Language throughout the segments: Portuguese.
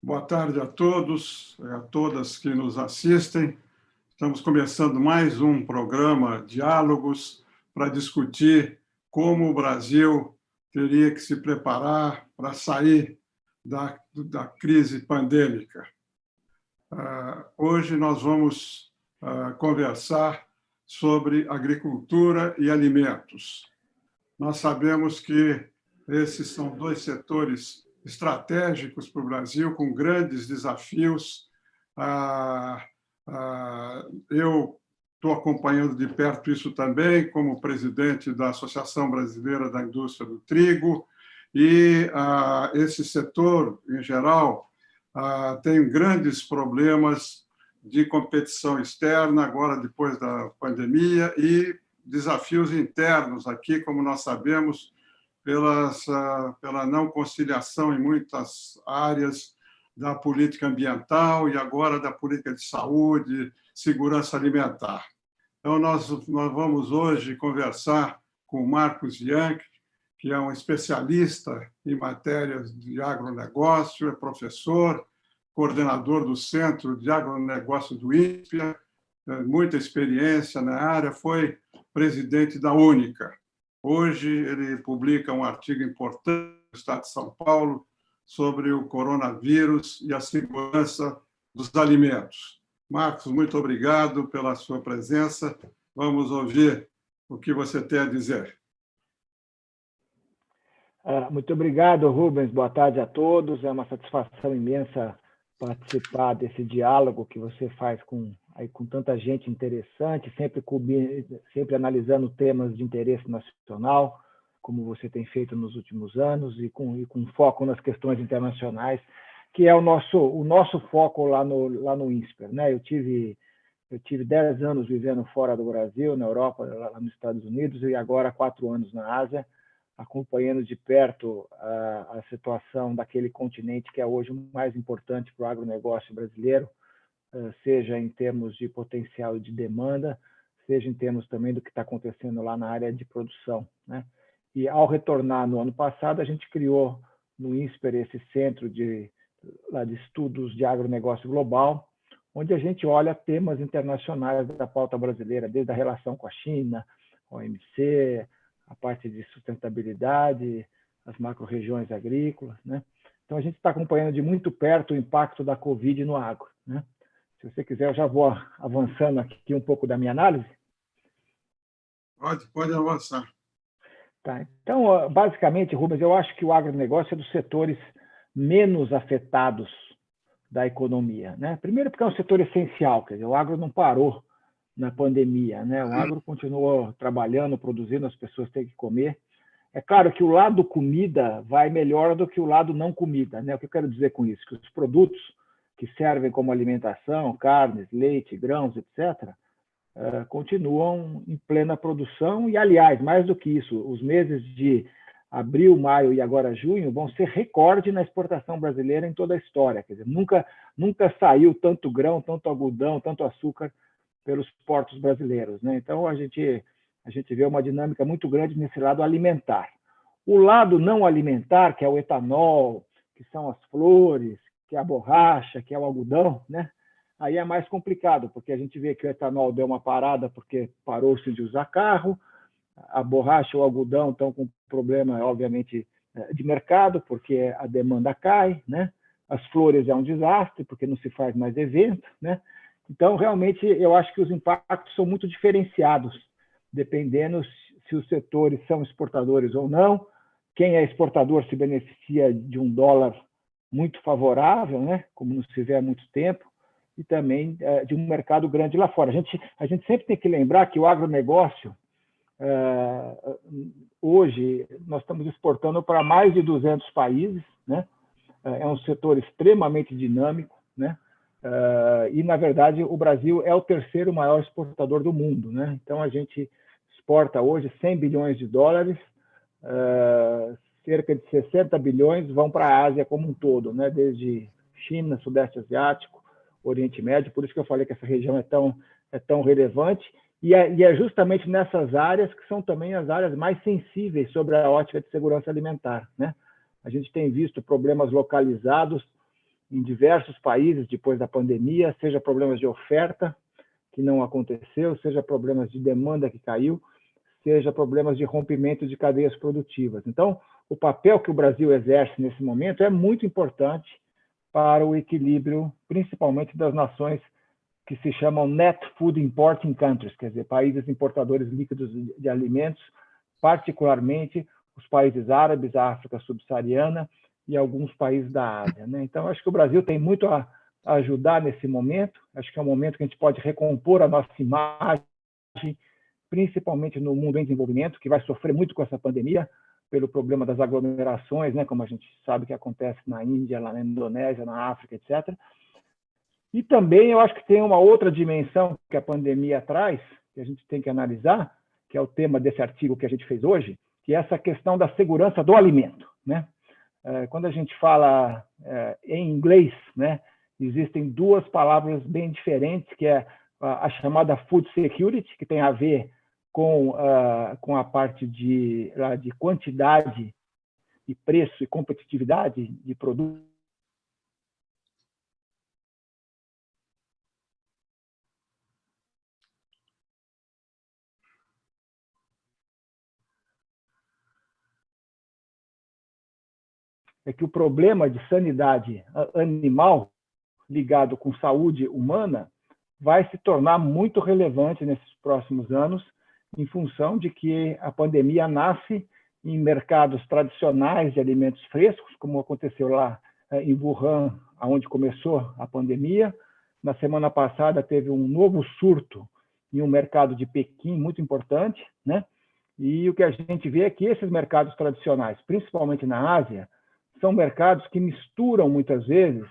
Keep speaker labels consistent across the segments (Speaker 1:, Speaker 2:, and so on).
Speaker 1: Boa tarde a todos e a todas que nos assistem. Estamos começando mais um programa Diálogos para discutir como o Brasil teria que se preparar para sair da crise pandêmica. Hoje nós vamos conversar sobre agricultura e alimentos. Nós sabemos que esses são dois setores estratégicos para o Brasil, com grandes desafios. Eu estou acompanhando de perto isso também, como presidente da Associação Brasileira da Indústria do Trigo, e esse setor, em geral, tem grandes problemas de competição externa, agora depois da pandemia, e desafios internos aqui, como nós sabemos, pela não conciliação em muitas áreas da política ambiental e agora da política de saúde, segurança alimentar. Então, nós vamos hoje conversar com o Marcos Bianchi, que é um especialista em matérias de agronegócio, é professor, coordenador do Centro de Agronegócio do INPE, muita experiência na área, foi presidente da Única. Hoje ele publica um artigo importante no Estado de São Paulo sobre o coronavírus e a segurança dos alimentos. Marcos, muito obrigado pela sua presença. Vamos ouvir o que você tem a dizer.
Speaker 2: Muito obrigado, Rubens. Boa tarde a todos. É uma satisfação imensa participar desse diálogo que você faz com tanta gente interessante, sempre analisando temas de interesse nacional, como você tem feito nos últimos anos, e com foco nas questões internacionais, que é o nosso foco lá no INSPER, né? Eu tive 10 anos vivendo fora do Brasil, na Europa, lá nos Estados Unidos, e agora 4 anos na Ásia, acompanhando de perto a situação daquele continente que é hoje o mais importante para o agronegócio brasileiro, seja em termos de potencial de demanda, seja em termos também do que está acontecendo lá na área de produção, né? E ao retornar no ano passado, a gente criou no INSPER esse centro de estudos de agronegócio global, onde a gente olha temas internacionais da pauta brasileira, desde a relação com a China, a OMC, a parte de sustentabilidade, as macro-regiões agrícolas, né? Então, a gente está acompanhando de muito perto o impacto da Covid no agro, né? Se você quiser, eu já vou avançando aqui um pouco da minha análise.
Speaker 1: Pode avançar.
Speaker 2: Tá. Então, basicamente, Rubens, eu acho que o agronegócio é dos setores menos afetados da economia, né? Primeiro porque é um setor essencial, quer dizer, o agro não parou na pandemia, né? O agro continuou trabalhando, produzindo, as pessoas têm que comer. É claro que o lado comida vai melhor do que o lado não comida, né? O que eu quero dizer com isso? Que os produtos que servem como alimentação, carnes, leite, grãos, etc., continuam em plena produção e, aliás, mais do que isso, os meses de abril, maio e agora junho vão ser recorde na exportação brasileira em toda a história. Quer dizer, nunca saiu tanto grão, tanto algodão, tanto açúcar pelos portos brasileiros, né? Então, a gente vê uma dinâmica muito grande nesse lado alimentar. O lado não alimentar, que é o etanol, que são as flores, que é a borracha, que é o algodão, né? Aí é mais complicado, porque a gente vê que o etanol deu uma parada porque parou-se de usar carro, a borracha ou o algodão estão com problema, obviamente, de mercado, porque a demanda cai, né? As flores é um desastre, porque não se faz mais evento, né? Então, realmente, eu acho que os impactos são muito diferenciados, dependendo se os setores são exportadores ou não. Quem é exportador se beneficia de um dólar muito favorável, né? Como não se vê há muito tempo, e também de um mercado grande lá fora. A gente sempre tem que lembrar que o agronegócio, hoje, nós estamos exportando para mais de 200 países, né? É um setor extremamente dinâmico, né? E, na verdade, o Brasil é o terceiro maior exportador do mundo, né? Então, a gente exporta hoje 100 bilhões de dólares, cerca de 60 bilhões vão para a Ásia como um todo, né? Desde China, Sudeste Asiático, Oriente Médio, por isso que eu falei que essa região é tão relevante, e é justamente nessas áreas que são também as áreas mais sensíveis sobre a ótica de segurança alimentar, né? A gente tem visto problemas localizados em diversos países depois da pandemia, seja problemas de oferta, que não aconteceu, seja problemas de demanda que caiu, seja problemas de rompimento de cadeias produtivas. Então, o papel que o Brasil exerce nesse momento é muito importante para o equilíbrio, principalmente das nações que se chamam Net Food Importing Countries, quer dizer, países importadores líquidos de alimentos, particularmente os países árabes, a África subsaariana e alguns países da Ásia, né? Então, acho que o Brasil tem muito a ajudar nesse momento. Acho que é um momento que a gente pode recompor a nossa imagem, principalmente no mundo em desenvolvimento, que vai sofrer muito com essa pandemia, pelo problema das aglomerações, né? Como a gente sabe que acontece na Índia, lá na Indonésia, na África, etc. E também eu acho que tem uma outra dimensão que a pandemia traz, que a gente tem que analisar, que é o tema desse artigo que a gente fez hoje, que é essa questão da segurança do alimento, né? Quando a gente fala em inglês, né, existem duas palavras bem diferentes, que é a chamada food security, que tem a ver com a parte de quantidade e preço e competitividade de produtos. É que o problema de sanidade animal ligado com saúde humana vai se tornar muito relevante nesses próximos anos, em função de que a pandemia nasce em mercados tradicionais de alimentos frescos, como aconteceu lá em Wuhan, onde começou a pandemia. Na semana passada teve um novo surto em um mercado de Pequim muito importante, né? E o que a gente vê é que esses mercados tradicionais, principalmente na Ásia, são mercados que misturam muitas vezes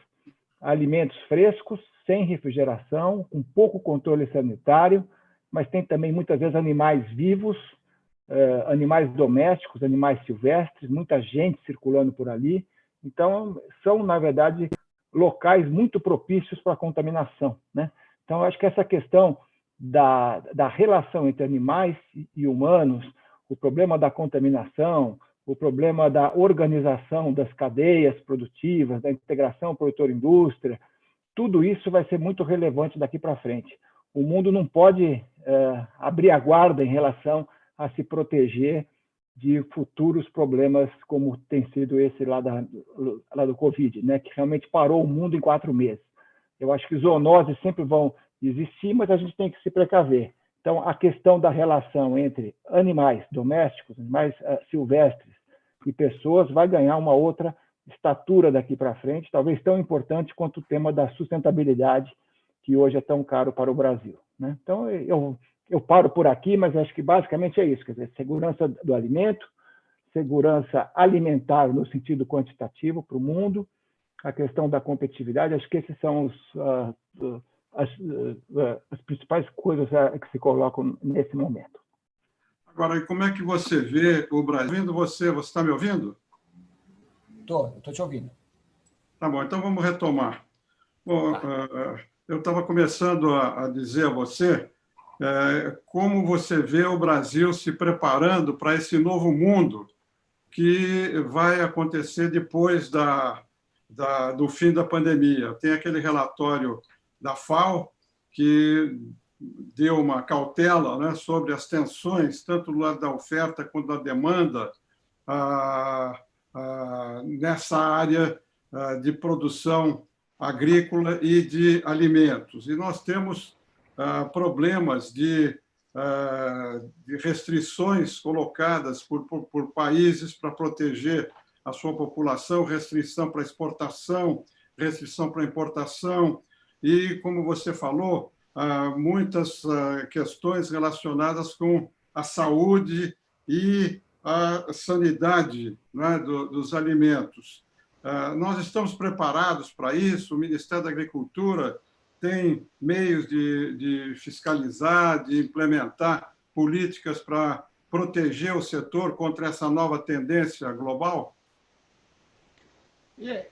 Speaker 2: alimentos frescos, sem refrigeração, com pouco controle sanitário, mas tem também muitas vezes animais vivos, animais domésticos, animais silvestres, muita gente circulando por ali. Então, são, na verdade, locais muito propícios para a contaminação, né? Então, eu acho que essa questão da relação entre animais e humanos, o problema da contaminação, o problema da organização das cadeias produtivas, da integração produtor-indústria, tudo isso vai ser muito relevante daqui para frente. O mundo não pode abrir a guarda em relação a se proteger de futuros problemas como tem sido esse lá do Covid, né, que realmente parou o mundo em 4 meses. Eu acho que zoonoses sempre vão existir, mas a gente tem que se precaver. Então, a questão da relação entre animais domésticos, animais silvestres e pessoas vai ganhar uma outra estatura daqui para frente, talvez tão importante quanto o tema da sustentabilidade, que hoje é tão caro para o Brasil, né? Então, eu paro por aqui, mas acho que basicamente é isso, quer dizer, segurança do alimento, segurança alimentar no sentido quantitativo para o mundo, a questão da competitividade, acho que esses são as principais coisas que se colocam nesse momento.
Speaker 1: Agora, e como é que você vê o Brasil? Ouvindo você está me ouvindo?
Speaker 3: Estou te ouvindo.
Speaker 1: Tá bom, então vamos retomar. Bom, eu estava começando a dizer a você como você vê o Brasil se preparando para esse novo mundo que vai acontecer depois do fim da pandemia. Tem aquele relatório da FAO que deu uma cautela, né, sobre as tensões, tanto do lado da oferta quanto da demanda, nessa área de produção agrícola e de alimentos. E nós temos problemas de restrições colocadas por países para proteger a sua população, restrição para exportação, restrição para importação e, como você falou, muitas questões relacionadas com a saúde e a sanidade, né, dos alimentos. Nós estamos preparados para isso? O Ministério da Agricultura tem meios de fiscalizar, de implementar políticas para proteger o setor contra essa nova tendência global?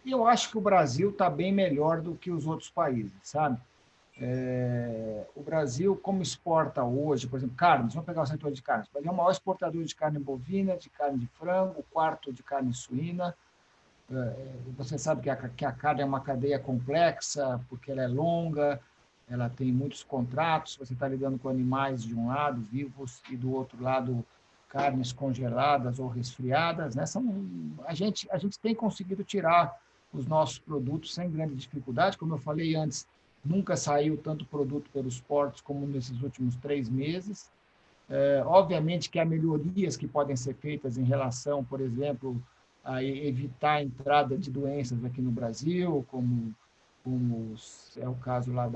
Speaker 3: Eu acho que o Brasil está bem melhor do que os outros países, sabe? O Brasil, como exporta hoje, por exemplo, carnes, vamos pegar o setor de carnes, o Brasil é o maior exportador de carne bovina, de carne de frango, o quarto de carne suína, Você sabe que a carne é uma cadeia complexa, porque ela é longa, ela tem muitos contratos, você está lidando com animais de um lado, vivos, e do outro lado, carnes congeladas ou resfriadas. Né? A gente tem conseguido tirar os nossos produtos sem grande dificuldade. Como eu falei antes, nunca saiu tanto produto pelos portos como nesses últimos 3 meses. Obviamente que há melhorias que podem ser feitas em relação, por exemplo, a evitar a entrada de doenças aqui no Brasil, como é o caso lá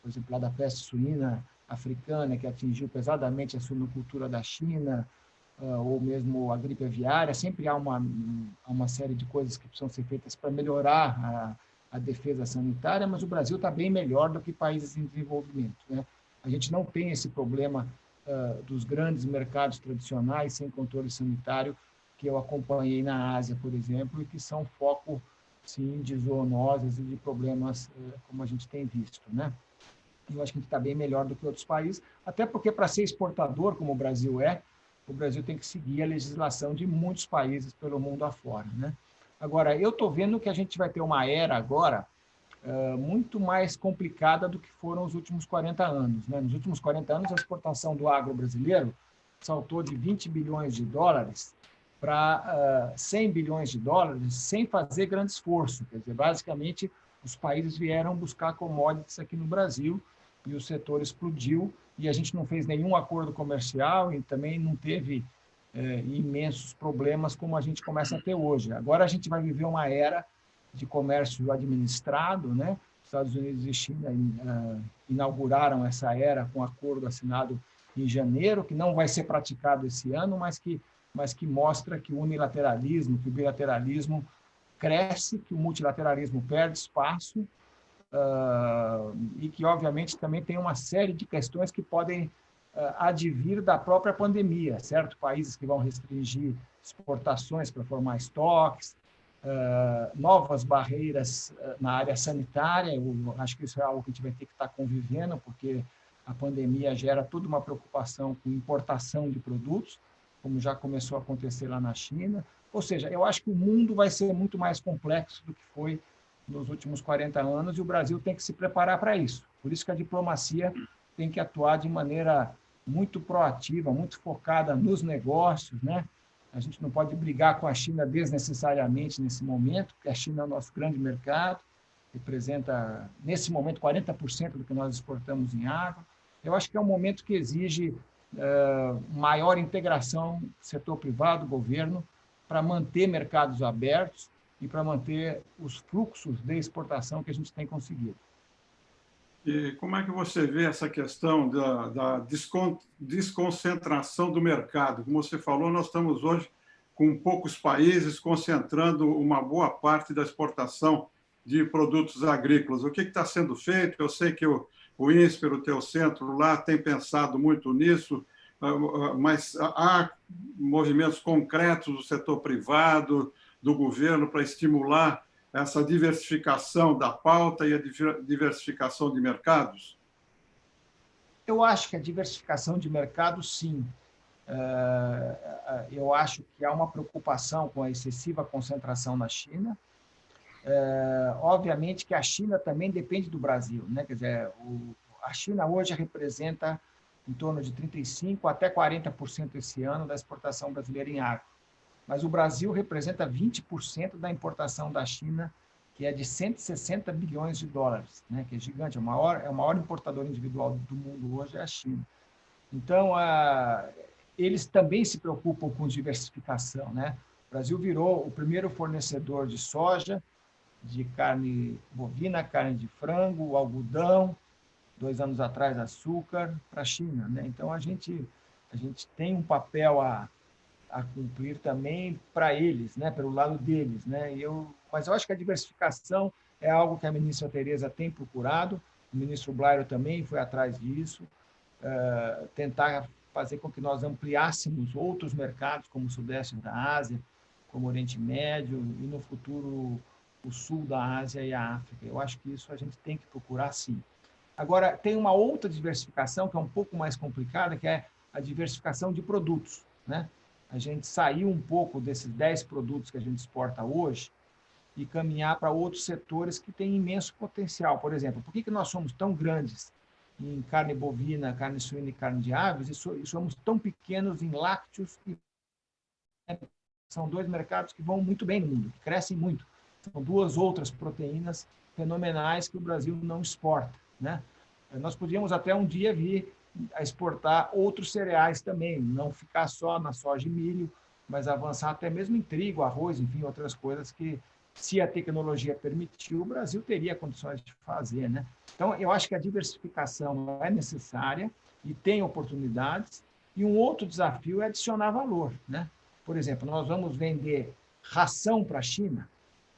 Speaker 3: por exemplo, lá da peste suína africana, que atingiu pesadamente a suinocultura da China, ou mesmo a gripe aviária. Sempre há uma série de coisas que precisam ser feitas para melhorar a defesa sanitária, mas o Brasil está bem melhor do que países em desenvolvimento. Né? A gente não tem esse problema dos grandes mercados tradicionais sem controle sanitário que eu acompanhei na Ásia, por exemplo, e que são foco, sim, de zoonoses e de problemas como a gente tem visto, né? Eu acho que a gente está bem melhor do que outros países, até porque para ser exportador, como o Brasil tem que seguir a legislação de muitos países pelo mundo afora, né? Agora, eu estou vendo que a gente vai ter uma era agora muito mais complicada do que foram os últimos 40 anos. Né? Nos últimos 40 anos, a exportação do agro brasileiro saltou de 20 bilhões de dólares para 100 bilhões de dólares sem fazer grande esforço. Quer dizer, basicamente, os países vieram buscar commodities aqui no Brasil e o setor explodiu e a gente não fez nenhum acordo comercial e também não teve imensos problemas como a gente começa a ter hoje. Agora a gente vai viver uma era de comércio administrado, né? Estados Unidos e China inauguraram essa era com um acordo assinado em janeiro, que não vai ser praticado esse ano, mas que mostra que o unilateralismo, que o bilateralismo cresce, que o multilateralismo perde espaço e que, obviamente, também tem uma série de questões que podem advir da própria pandemia, certo? Países que vão restringir exportações para formar estoques, novas barreiras na área sanitária. Eu acho que isso é algo que a gente vai ter que estar convivendo, porque a pandemia gera toda uma preocupação com importação de produtos, como já começou a acontecer lá na China. Ou seja, eu acho que o mundo vai ser muito mais complexo do que foi nos últimos 40 anos e o Brasil tem que se preparar para isso. Por isso que a diplomacia tem que atuar de maneira muito proativa, muito focada nos negócios, né? A gente não pode brigar com a China desnecessariamente nesse momento, porque a China é o nosso grande mercado, representa, nesse momento, 40% do que nós exportamos em água. Eu acho que é um momento que exige maior integração do setor privado, do governo, para manter mercados abertos e para manter os fluxos de exportação que a gente tem conseguido.
Speaker 1: E como é que você vê essa questão da desconcentração do mercado? Como você falou, nós estamos hoje com poucos países concentrando uma boa parte da exportação de produtos agrícolas. O que está sendo feito? Eu sei que o INSPER, o teu centro lá, tem pensado muito nisso, mas há movimentos concretos do setor privado, do governo, para estimular essa diversificação da pauta e a diversificação de mercados?
Speaker 3: Eu acho que a diversificação de mercado, sim. Eu acho que há uma preocupação com a excessiva concentração na China. Obviamente que a China também depende do Brasil, né? Quer dizer, a China hoje representa em torno de 35% até 40% esse ano da exportação brasileira em agro. Mas o Brasil representa 20% da importação da China, que é de 160 bilhões de dólares, né? Que é gigante, é o maior importador individual do mundo hoje é a China. Então, eles também se preocupam com diversificação, né? O Brasil virou o primeiro fornecedor de soja, de carne bovina, carne de frango, algodão, 2 anos atrás açúcar, para a China, né? Então, a gente tem um papel a cumprir também para eles, né? Pelo lado deles, né? Mas eu acho que a diversificação é algo que a ministra Tereza tem procurado, o ministro Blairo também foi atrás disso, tentar fazer com que nós ampliássemos outros mercados, como o Sudeste da Ásia, como o Oriente Médio e, no futuro, o Sul da Ásia e a África. Eu acho que isso a gente tem que procurar, sim. Agora, tem uma outra diversificação que é um pouco mais complicada, que é a diversificação de produtos, né? A gente saiu um pouco desses 10 produtos que a gente exporta hoje, e caminhar para outros setores que têm imenso potencial. Por exemplo, por que nós somos tão grandes em carne bovina, carne suína e carne de aves e somos tão pequenos em lácteos? São dois mercados que vão muito bem no mundo, que crescem muito. São duas outras proteínas fenomenais que o Brasil não exporta, né? Nós podíamos até um dia vir a exportar outros cereais também, não ficar só na soja e milho, mas avançar até mesmo em trigo, arroz, enfim, outras coisas que, se a tecnologia permitir, o Brasil teria condições de fazer, né? Então, eu acho que a diversificação é necessária e tem oportunidades, e um outro desafio é adicionar valor, né? Por exemplo, nós vamos vender ração para a China,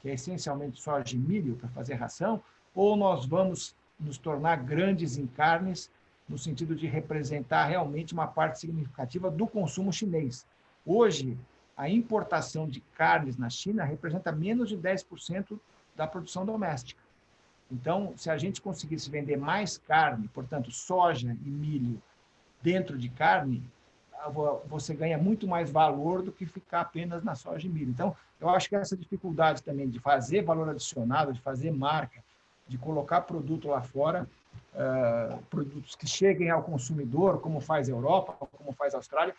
Speaker 3: que é essencialmente soja e milho para fazer ração, ou nós vamos nos tornar grandes em carnes, no sentido de representar realmente uma parte significativa do consumo chinês. Hoje, a importação de carnes na China representa menos de 10% da produção doméstica. Então, se a gente conseguisse vender mais carne, portanto, soja e milho dentro de carne, você ganha muito mais valor do que ficar apenas na soja e milho. Então, eu acho que essa dificuldade também de fazer valor adicionado, de fazer marca, de colocar produto lá fora, produtos que cheguem ao consumidor, como faz a Europa, como faz a Austrália,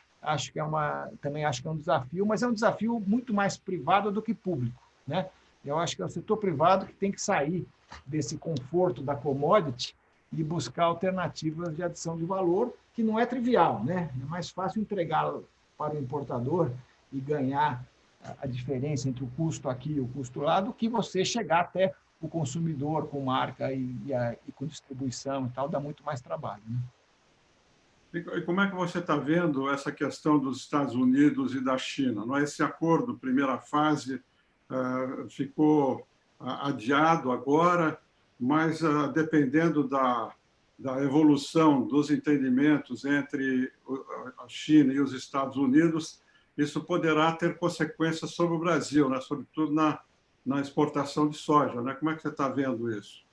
Speaker 3: também acho que é um desafio, mas é um desafio muito mais privado do que público, né? Eu acho que é o setor privado que tem que sair desse conforto da commodity e buscar alternativas de adição de valor, que não é trivial, né? É mais fácil entregar para o importador e ganhar a diferença entre o custo aqui e o custo lá, do que você chegar até o consumidor com marca e com distribuição e tal, dá muito mais trabalho, né?
Speaker 1: E como é que você está vendo essa questão dos Estados Unidos e da China? Não é? Esse acordo, primeira fase, ficou adiado agora, mas dependendo da evolução dos entendimentos entre a China e os Estados Unidos, isso poderá ter consequências sobre o Brasil, né? Sobretudo na exportação de soja, né? Como é que você está vendo isso?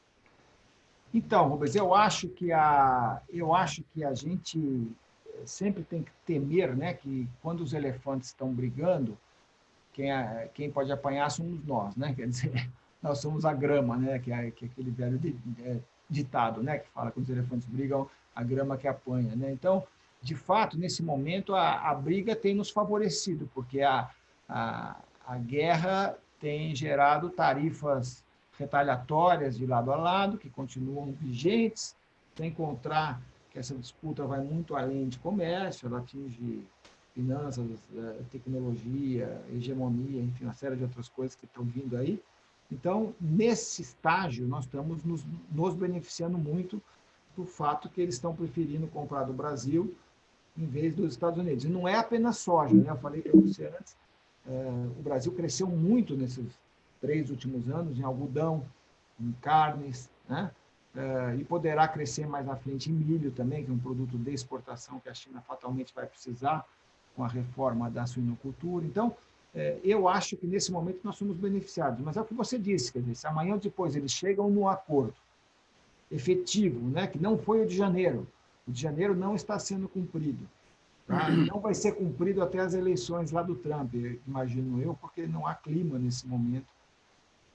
Speaker 3: Então, Rubens, eu acho que a gente sempre tem que temer, né, que quando os elefantes estão brigando, quem pode apanhar somos nós, né? Quer dizer, nós somos a grama, né? Que é aquele velho ditado, né? Que fala que os elefantes brigam, a grama que apanha, né? Então, de fato, nesse momento, a briga tem nos favorecido, porque a guerra tem gerado tarifas retaliatórias de lado a lado, que continuam vigentes, sem encontrar que essa disputa vai muito além de comércio, ela atinge finanças, tecnologia, hegemonia, enfim, uma série de outras coisas que estão vindo aí. Então, nesse estágio, nós estamos nos beneficiando muito do fato que eles estão preferindo comprar do Brasil em vez dos Estados Unidos. E não é apenas soja, né? Eu falei para você antes, o Brasil cresceu muito nesses 3 últimos anos em algodão, em carnes, né? E poderá crescer mais à frente em milho também, que é um produto de exportação que a China fatalmente vai precisar com a reforma da suinocultura. Então, eu acho que nesse momento nós somos beneficiados, mas é o que você disse, quer dizer, se amanhã ou depois eles chegam num acordo efetivo, né, que não foi o de janeiro não está sendo cumprido, tá? Não vai ser cumprido até as eleições lá do Trump, imagino eu, porque não há clima nesse momento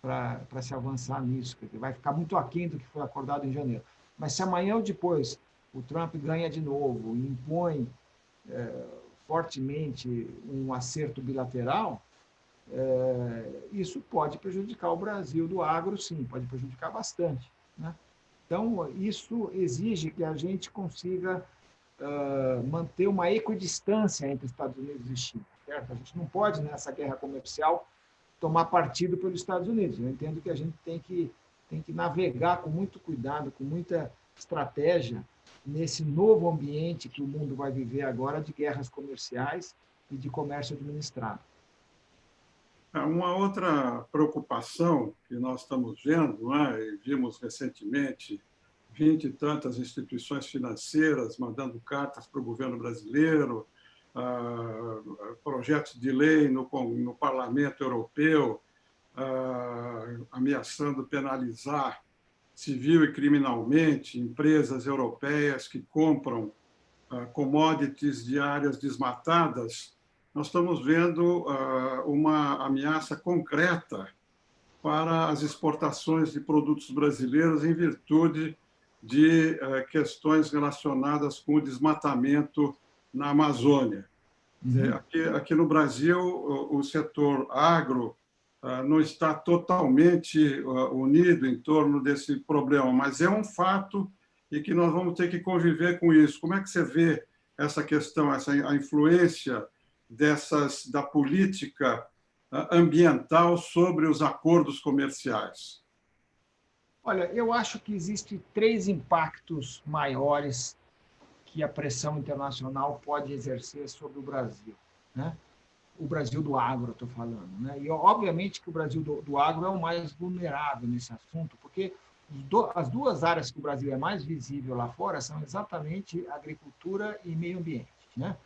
Speaker 3: para se avançar nisso, quer dizer, vai ficar muito aquém do que foi acordado em janeiro. Mas se amanhã ou depois o Trump ganha de novo e impõe fortemente um acerto bilateral, isso pode prejudicar o Brasil do agro, sim, pode prejudicar bastante, né? Então, isso exige que a gente consiga manter uma equidistância entre Estados Unidos e China, certo? A gente não pode, nessa guerra comercial, tomar partido pelos Estados Unidos. Eu entendo que a gente tem que navegar com muito cuidado, com muita estratégia, nesse novo ambiente que o mundo vai viver agora de guerras comerciais e de comércio administrado.
Speaker 1: Uma outra preocupação que nós estamos vendo, né, e vimos recentemente 20 e tantas instituições financeiras mandando cartas para o governo brasileiro, projetos de lei no Parlamento Europeu, ameaçando penalizar civil e criminalmente empresas europeias que compram commodities de áreas desmatadas. Nós estamos vendo uma ameaça concreta para as exportações de produtos brasileiros em virtude de questões relacionadas com o desmatamento na Amazônia. Aqui no Brasil, o setor agro não está totalmente unido em torno desse problema, mas é um fato e que nós vamos ter que conviver com isso. Como é que você vê essa questão, a influência da política ambiental sobre os acordos comerciais?
Speaker 3: Olha, eu acho que existem 3 impactos maiores que a pressão internacional pode exercer sobre o Brasil, né? O Brasil do agro, estou falando, né? E, obviamente, que o Brasil do agro é o mais vulnerável nesse assunto, porque as 2 áreas que o Brasil é mais visível lá fora são exatamente agricultura e meio ambiente, né?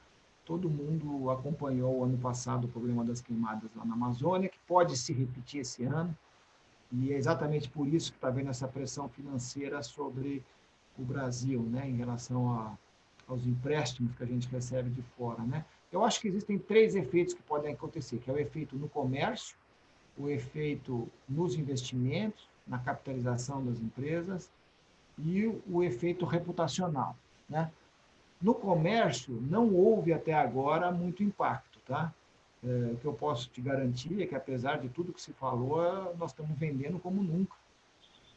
Speaker 3: Todo mundo acompanhou ano passado o problema das queimadas lá na Amazônia, que pode se repetir esse ano, e é exatamente por isso que está havendo essa pressão financeira sobre o Brasil, né, em relação aos empréstimos que a gente recebe de fora, né? Eu acho que existem 3 efeitos que podem acontecer, que é o efeito no comércio, o efeito nos investimentos, na capitalização das empresas e o efeito reputacional, né? No comércio, não houve até agora muito impacto, tá? O que eu posso te garantir é que, apesar de tudo que se falou, nós estamos vendendo como nunca.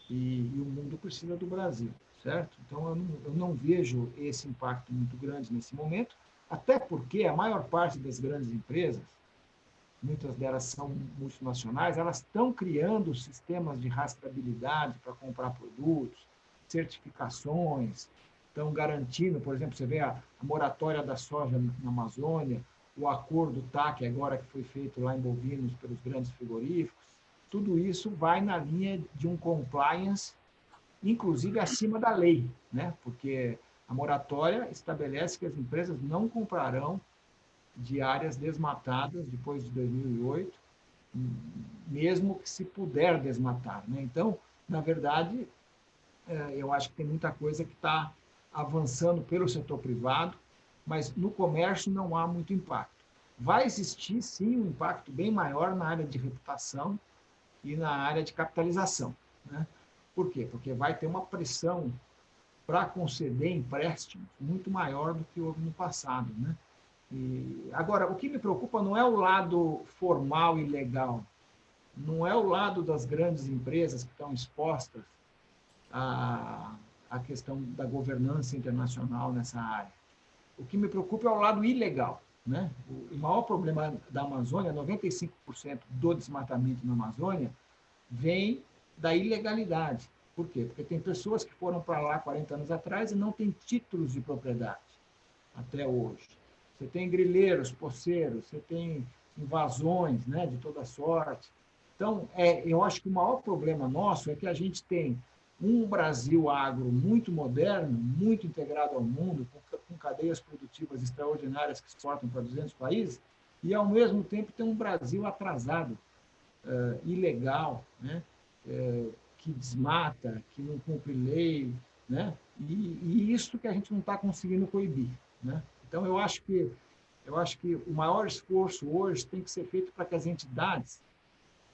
Speaker 3: E o mundo precisa do Brasil, certo? Então, eu não vejo esse impacto muito grande nesse momento, até porque a maior parte das grandes empresas, muitas delas são multinacionais, elas estão criando sistemas de rastreabilidade para comprar produtos, certificações, estão garantindo, por exemplo, você vê a moratória da soja na Amazônia, o acordo TAC agora que foi feito lá em Bovinos pelos grandes frigoríficos, tudo isso vai na linha de um compliance, inclusive acima da lei, né? Porque a moratória estabelece que as empresas não comprarão de áreas desmatadas depois de 2008, mesmo que se puder desmatar, né? Então, na verdade, eu acho que tem muita coisa que está avançando pelo setor privado, mas no comércio não há muito impacto. Vai existir, sim, um impacto bem maior na área de reputação e na área de capitalização, né? Por quê? Porque vai ter uma pressão para conceder empréstimos muito maior do que houve no passado, né? Agora, o que me preocupa não é o lado formal e legal, não é o lado das grandes empresas que estão expostas à questão da governança internacional nessa área. O que me preocupa é o lado ilegal, né? O maior problema da Amazônia, 95% do desmatamento na Amazônia, vem da ilegalidade. Por quê? Porque tem pessoas que foram para lá 40 anos atrás e não têm títulos de propriedade até hoje. Você tem grileiros, poceiros, você tem invasões, né, de toda sorte. Então, eu acho que o maior problema nosso é que a gente tem um Brasil agro muito moderno, muito integrado ao mundo, com cadeias produtivas extraordinárias que exportam para 200 países, e, ao mesmo tempo, tem um Brasil atrasado, ilegal, né, que desmata, que não cumpre lei, né, e isso que a gente não está conseguindo coibir, né? Então, eu acho que o maior esforço hoje tem que ser feito para que as entidades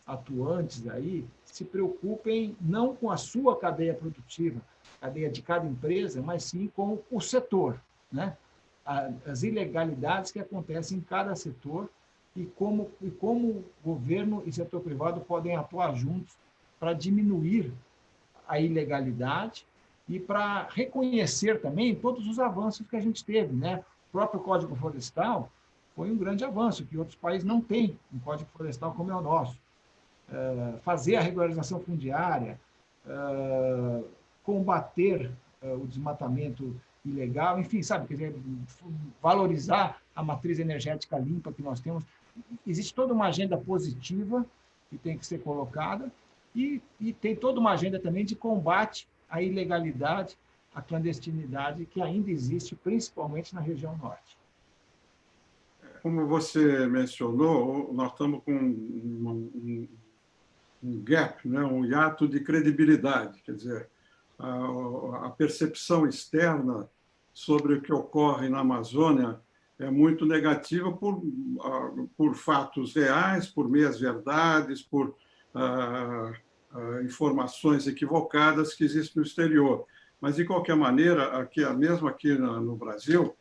Speaker 3: atuantes aí se preocupem não com a sua cadeia produtiva, cadeia de cada empresa, mas sim com o setor, né? As ilegalidades que acontecem em cada setor e como governo e setor privado podem atuar juntos para diminuir a ilegalidade e para reconhecer também todos os avanços que a gente teve, né? O próprio Código Florestal foi um grande avanço, que outros países não têm um Código Florestal como é o nosso. Fazer a regularização fundiária, combater o desmatamento ilegal, enfim, sabe, quer dizer, valorizar a matriz energética limpa que nós temos. Existe toda uma agenda positiva que tem que ser colocada e tem toda uma agenda também de combate à ilegalidade, à clandestinidade que ainda existe, principalmente na região norte.
Speaker 1: Como você mencionou, nós estamos com um gap, né? Um hiato de credibilidade, quer dizer, a percepção externa sobre o que ocorre na Amazônia é muito negativa por fatos reais, por meias-verdades, por informações equivocadas que existem no exterior. Mas, de qualquer maneira, mesmo aqui no Brasil,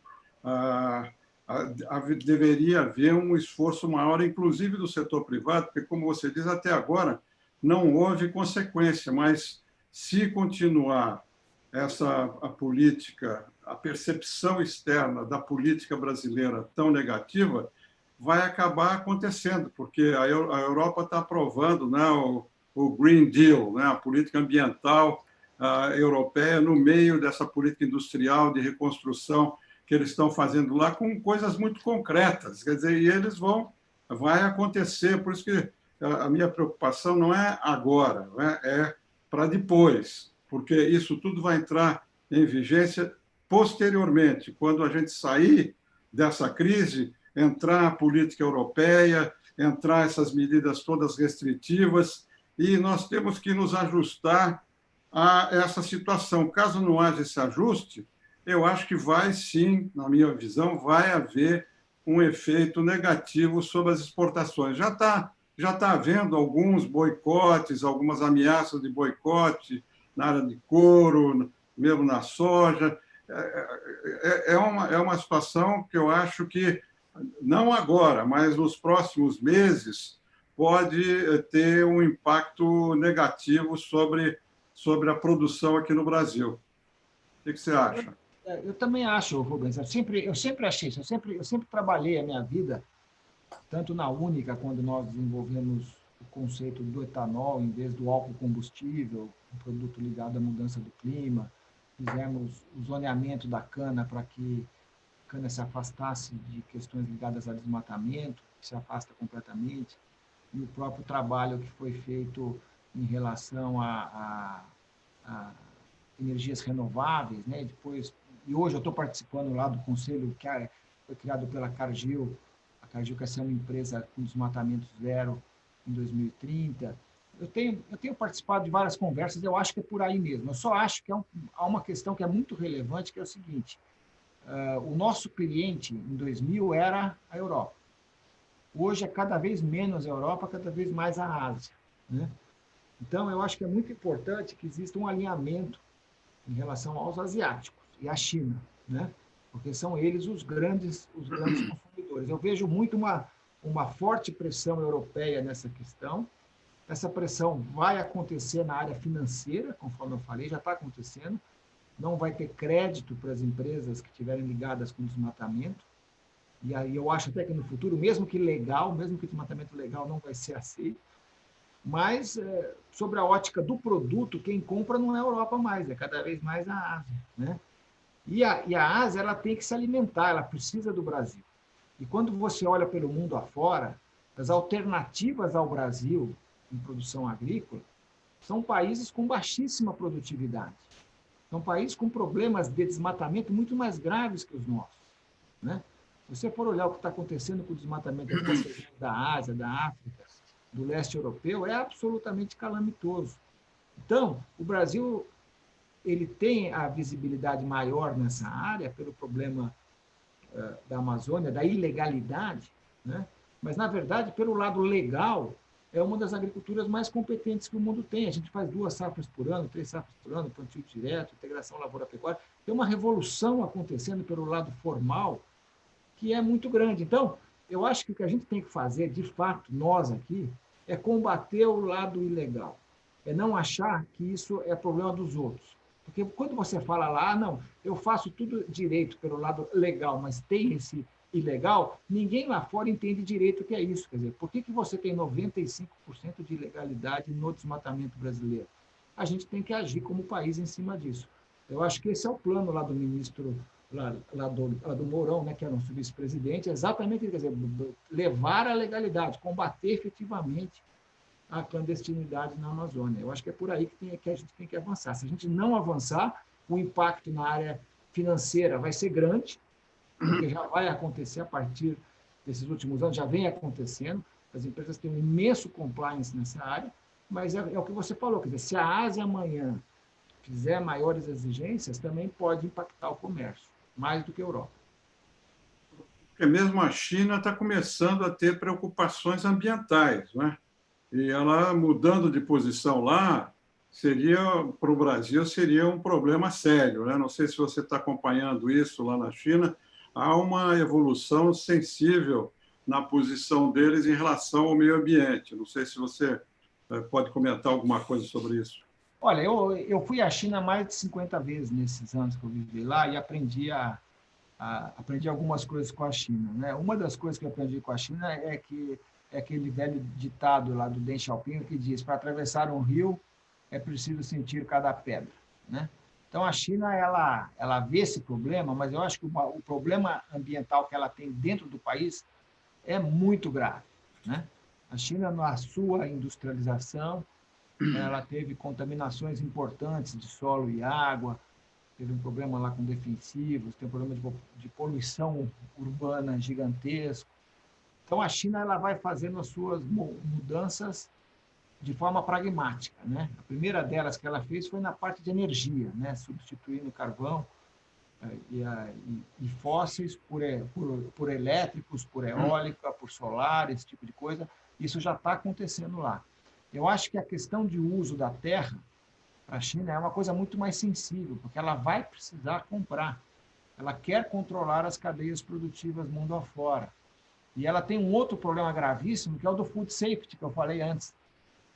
Speaker 1: deveria haver um esforço maior, inclusive do setor privado, porque, como você diz, até agora não houve consequência, mas se continuar a política, a percepção externa da política brasileira tão negativa, vai acabar acontecendo, porque a Europa está aprovando, né, o Green Deal, né, a política ambiental europeia, no meio dessa política industrial de reconstrução que eles estão fazendo lá, com coisas muito concretas. Quer dizer, e vai acontecer, por isso que a minha preocupação não é agora, né, é para depois, porque isso tudo vai entrar em vigência posteriormente, quando a gente sair dessa crise, entrar a política europeia, entrar essas medidas todas restritivas, e nós temos que nos ajustar a essa situação. Caso não haja esse ajuste, eu acho que vai sim, na minha visão, vai haver um efeito negativo sobre as exportações. Já está havendo alguns boicotes, algumas ameaças de boicote na área de couro, mesmo na soja. É uma situação que eu acho que, não agora, mas nos próximos meses, pode ter um impacto negativo sobre a produção aqui no Brasil. O que você acha?
Speaker 3: Eu também acho, Rubens. Eu sempre achei isso. Eu sempre trabalhei a minha vida, tanto na Única, quando nós desenvolvemos o conceito do etanol em vez do álcool combustível, um produto ligado à mudança do clima. Fizemos o zoneamento da cana para que a cana se afastasse de questões ligadas a desmatamento, que se afasta completamente, e o próprio trabalho que foi feito em relação a energias renováveis, né? E hoje eu estou participando lá do conselho que foi criado pela Cargill. A Cargill quer ser uma empresa com desmatamento zero em 2030. Eu tenho participado de várias conversas, eu acho que é por aí mesmo. Eu só acho que há uma questão que é muito relevante, que é o seguinte: o nosso cliente em 2000 era a Europa. Hoje é cada vez menos a Europa, cada vez mais a Ásia, né? Então, eu acho que é muito importante que exista um alinhamento em relação aos asiáticos e à China, né? Porque são eles os grandes consumidores. Eu vejo muito uma forte pressão europeia nessa questão. Essa pressão vai acontecer na área financeira, conforme eu falei, já está acontecendo. Não vai ter crédito para as empresas que estiverem ligadas com desmatamento. E aí eu acho até que no futuro, mesmo que desmatamento legal não vai ser aceito, mas sobre a ótica do produto, quem compra não é a Europa mais, é cada vez mais a Ásia, né? E a Ásia, ela tem que se alimentar, ela precisa do Brasil. E quando você olha pelo mundo afora, as alternativas ao Brasil em produção agrícola são países com baixíssima produtividade. São países com problemas de desmatamento muito mais graves que os nossos, né? Se você for olhar o que está acontecendo com o desmatamento da Ásia, da África, do leste europeu, é absolutamente calamitoso. Então, o Brasil ele tem a visibilidade maior nessa área pelo problema da Amazônia, da ilegalidade, né? Mas, na verdade, pelo lado legal, é uma das agriculturas mais competentes que o mundo tem. A gente faz 2 safras por ano, 3 safras por ano, plantio direto, integração lavoura-pecuária. Tem uma revolução acontecendo pelo lado formal que é muito grande. Então, eu acho que o que a gente tem que fazer, de fato, nós aqui, é combater o lado ilegal. É não achar que isso é problema dos outros. Porque quando você fala lá, não, eu faço tudo direito pelo lado legal, mas tem esse ilegal, ninguém lá fora entende direito o que é isso. Quer dizer, por que você tem 95% de ilegalidade no desmatamento brasileiro? A gente tem que agir como país em cima disso. Eu acho que esse é o plano lá do ministro lá do Mourão, né, que era nosso vice-presidente, exatamente, quer dizer, levar a legalidade, combater efetivamente a clandestinidade na Amazônia. Eu acho que é por aí que a gente tem que avançar. Se a gente não avançar, o impacto na área financeira vai ser grande, porque já vai acontecer a partir desses últimos anos, já vem acontecendo, as empresas têm um imenso compliance nessa área, mas é o que você falou, quer dizer, se a Ásia amanhã fizer maiores exigências, também pode impactar o comércio, mais do que a Europa.
Speaker 1: Porque mesmo a China está começando a ter preocupações ambientais, não é? E ela, mudando de posição lá, seria, para o Brasil, seria um problema sério, né? Não sei se você está acompanhando isso lá na China, há uma evolução sensível na posição deles em relação ao meio ambiente. Não sei se você pode comentar alguma coisa sobre isso.
Speaker 3: Olha, eu fui à China mais de 50 vezes nesses anos que eu vivi lá e aprendi algumas coisas com a China, né? Uma das coisas que eu aprendi com a China é aquele velho ditado lá do Deng Xiaoping que diz: para atravessar um rio é preciso sentir cada pedra, né? Então a China ela vê esse problema, mas eu acho que o problema ambiental que ela tem dentro do país é muito grave, né? A China, na sua industrialização, ela teve contaminações importantes de solo e água, teve um problema lá com defensivos, tem um problema de poluição urbana gigantesco. Então, a China ela vai fazendo as suas mudanças de forma pragmática, né? A primeira delas que ela fez foi na parte de energia, né? Substituindo carvão e fósseis por elétricos, por eólica, por solar, esse tipo de coisa. Isso já está acontecendo lá. Eu acho que a questão de uso da terra para a China é uma coisa muito mais sensível, porque ela vai precisar comprar. Ela quer controlar as cadeias produtivas mundo afora. E ela tem um outro problema gravíssimo, que é o do food safety, que eu falei antes,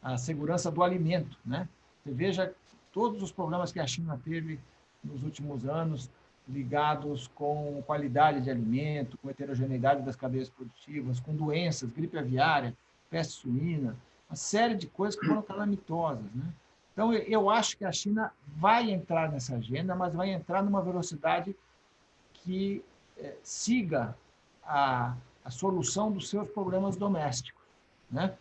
Speaker 3: a segurança do alimento, né? Você veja todos os problemas que a China teve nos últimos anos, ligados com qualidade de alimento, com heterogeneidade das cadeias produtivas, com doenças, gripe aviária, peste suína, uma série de coisas que foram calamitosas, né? Então, eu acho que a China vai entrar nessa agenda, mas vai entrar numa velocidade que siga a solução dos seus problemas domésticos, né?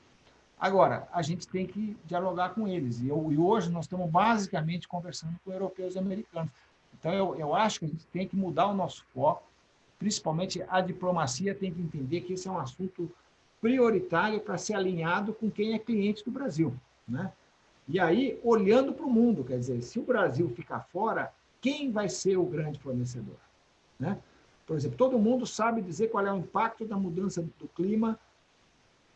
Speaker 3: Agora, a gente tem que dialogar com eles. E hoje nós estamos basicamente conversando com europeus e americanos. Então, eu acho que a gente tem que mudar o nosso foco, principalmente a diplomacia tem que entender que esse é um assunto prioritário para ser alinhado com quem é cliente do Brasil, né? E aí, olhando para o mundo, quer dizer, se o Brasil ficar fora, quem vai ser o grande fornecedor, né? Por exemplo, todo mundo sabe dizer qual é o impacto da mudança do clima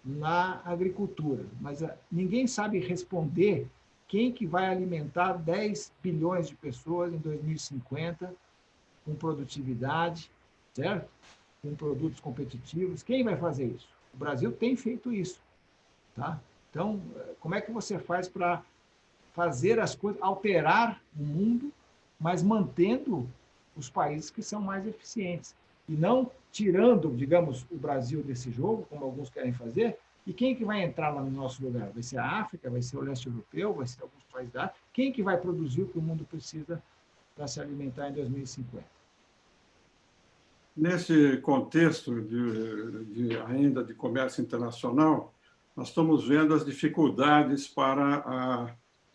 Speaker 3: na agricultura, mas ninguém sabe responder quem que vai alimentar 10 bilhões de pessoas em 2050 com produtividade, certo? Com produtos competitivos. Quem vai fazer isso? O Brasil tem feito isso, tá? Então, como é que você faz para fazer as coisas, alterar o mundo, mas mantendo os países que são mais eficientes? E não tirando, digamos, o Brasil desse jogo, como alguns querem fazer, e quem que vai entrar lá no nosso lugar? Vai ser a África, vai ser o leste europeu, vai ser alguns países da África? Quem que vai produzir o que o mundo precisa para se alimentar em 2050?
Speaker 1: Nesse contexto ainda de comércio internacional, nós estamos vendo as dificuldades para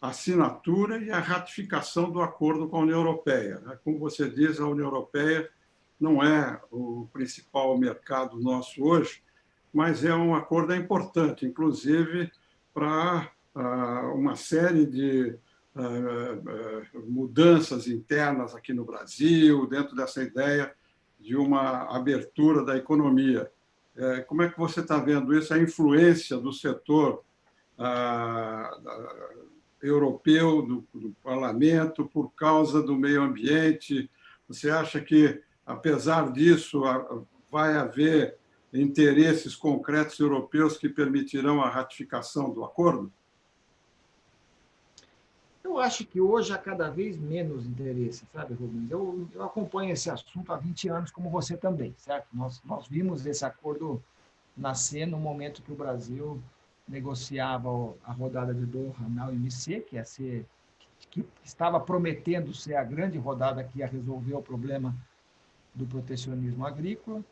Speaker 1: a assinatura e a ratificação do acordo com a União Europeia. Como você diz, a União Europeia não é o principal mercado nosso hoje, mas é um acordo importante, inclusive para uma série de mudanças internas aqui no Brasil, dentro dessa ideia de uma abertura da economia. Como é que você está vendo isso, a influência do setor europeu, do parlamento, por causa do meio ambiente? Você acha que, apesar disso, vai haver interesses concretos europeus que permitirão a ratificação do acordo?
Speaker 3: Eu acho que hoje há cada vez menos interesse, sabe, Rubens? Eu acompanho esse assunto há 20 anos, como você também, certo? Nós vimos esse acordo nascer no momento que o Brasil negociava a rodada de Doha na OMC, que estava prometendo ser a grande rodada que ia resolver o problema do protecionismo agrícola,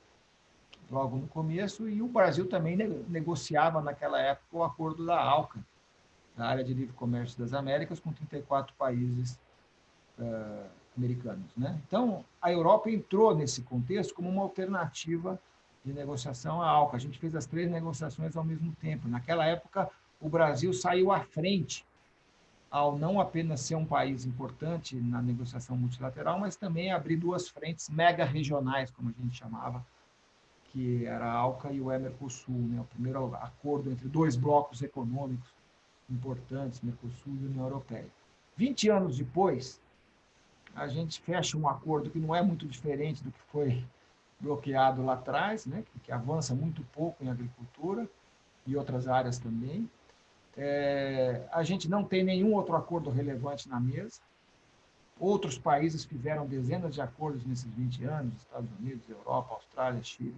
Speaker 3: logo no começo, e o Brasil também negociava naquela época o acordo da ALCA, da Área de Livre Comércio das Américas, com 34 países americanos, né? Então, a Europa entrou nesse contexto como uma alternativa de negociação à ALCA. A gente fez as 3 negociações ao mesmo tempo. Naquela época, o Brasil saiu à frente ao não apenas ser um país importante na negociação multilateral, mas também abrir 2 frentes mega regionais, como a gente chamava, que era a ALCA e o Mercosul, né? O primeiro acordo entre dois blocos econômicos importantes, Mercosul e União Europeia. 20 anos depois, a gente fecha um acordo que não é muito diferente do que foi bloqueado lá atrás, né? Que avança muito pouco em agricultura e outras áreas também. A gente não tem nenhum outro acordo relevante na mesa. Outros países fizeram dezenas de acordos nesses 20 anos, Estados Unidos, Europa, Austrália, Chile,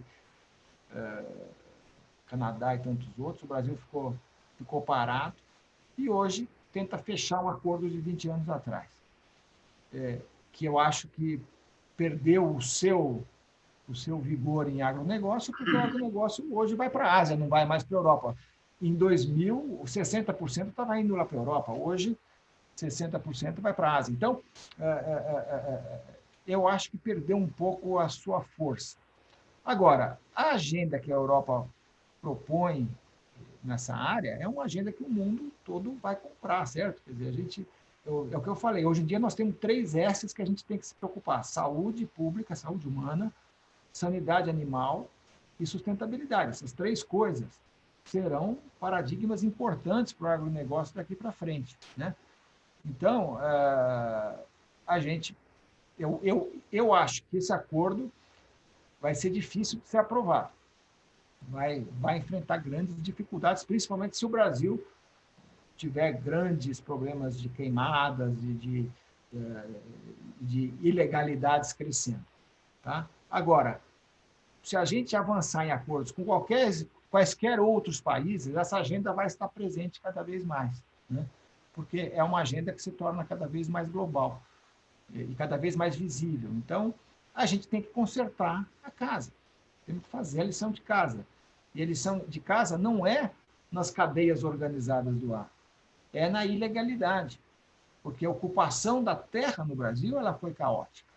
Speaker 3: Canadá e tantos outros. O Brasil ficou parado e hoje tenta fechar um acordo de 20 anos atrás, que eu acho que perdeu o seu vigor em agronegócio, porque o agronegócio hoje vai para a Ásia, não vai mais para a Europa. Em 2000, 60% estava indo lá para a Europa. Hoje, 60% vai para a Ásia. Então, eu acho que perdeu um pouco a sua força. Agora, a agenda que a Europa propõe nessa área é uma agenda que o mundo todo vai comprar, certo? Quer dizer, é o que eu falei, hoje em dia nós temos 3 S's que a gente tem que se preocupar: saúde pública, saúde humana, sanidade animal e sustentabilidade. Essas 3 coisas serão paradigmas importantes para o agronegócio daqui para frente, né? Então, eu acho que esse acordo vai ser difícil de ser aprovado. Vai enfrentar grandes dificuldades, principalmente se o Brasil tiver grandes problemas de queimadas e de ilegalidades crescendo. Tá? Agora, se a gente avançar em acordos com quaisquer outros países, essa agenda vai estar presente cada vez mais, né? Porque é uma agenda que se torna cada vez mais global e cada vez mais visível. Então, a gente tem que consertar a casa, temos que fazer a lição de casa. E a lição de casa não é nas cadeias organizadas do ar, é na ilegalidade, porque a ocupação da terra no Brasil ela foi caótica.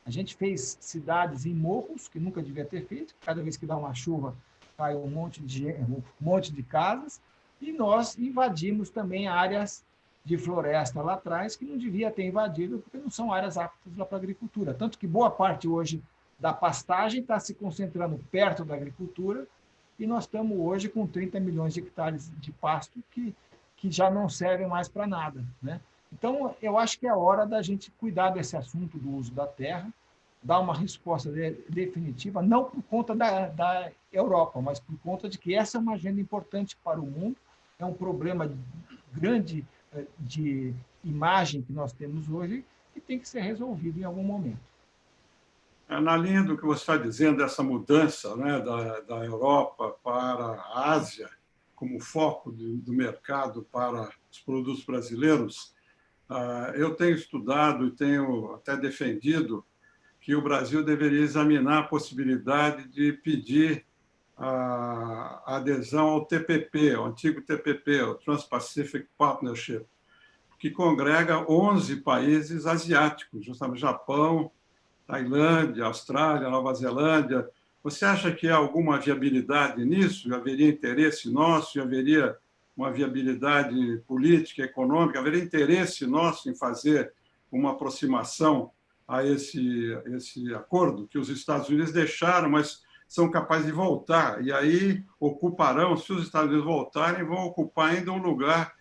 Speaker 3: A gente fez cidades em morros, que nunca devia ter feito, cada vez que dá uma chuva cai um monte de casas, e nós invadimos também áreas de floresta lá atrás, que não devia ter invadido, porque não são áreas aptas lá para a agricultura. Tanto que boa parte hoje da pastagem está se concentrando perto da agricultura, e nós estamos hoje com 30 milhões de hectares de pasto que já não servem mais para nada, né? Então, eu acho que é hora da gente cuidar desse assunto do uso da terra, dar uma resposta definitiva, não por conta da Europa, mas por conta de que essa é uma agenda importante para o mundo, é um problema grande de imagem que nós temos hoje e tem que ser resolvido em algum momento.
Speaker 1: Na linha do que você está dizendo, essa mudança, né, da Europa para a Ásia como foco do mercado para os produtos brasileiros, eu tenho estudado e tenho até defendido que o Brasil deveria examinar a possibilidade de pedir a adesão ao TPP, ao antigo TPP, o Trans-Pacific Partnership, que congrega 11 países asiáticos, justamente Japão, Tailândia, Austrália, Nova Zelândia. Você acha que há alguma viabilidade nisso? Haveria interesse nosso? Haveria uma viabilidade política, econômica? Haveria interesse nosso em fazer uma aproximação a esse acordo que os Estados Unidos deixaram, mas são capazes de voltar? E aí ocuparão, se os Estados Unidos voltarem, vão ocupar ainda um lugar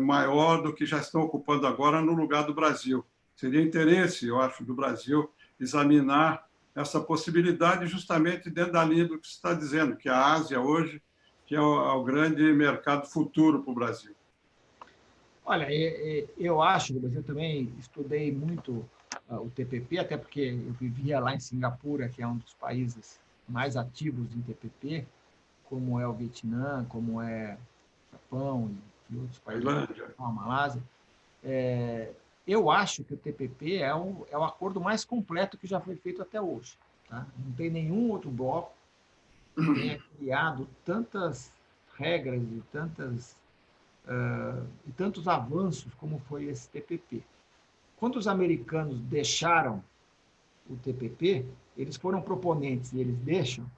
Speaker 1: maior do que já estão ocupando agora no lugar do Brasil. Seria interesse, eu acho, do Brasil examinar essa possibilidade justamente dentro da linha do que você está dizendo, que a Ásia hoje que é o grande mercado futuro para o Brasil.
Speaker 3: Olha, eu acho, eu também estudei muito o TPP, até porque eu vivia lá em Singapura, que é um dos países mais ativos em TPP, como é o Vietnã, como é o Japão e outros países, a Malásia. Eu acho que o TPP é o acordo mais completo que já foi feito até hoje. Tá? Não tem nenhum outro bloco que tenha criado tantas regras e tantos avanços como foi esse TPP. Quando os americanos deixaram o TPP, eles foram proponentes e eles deixam,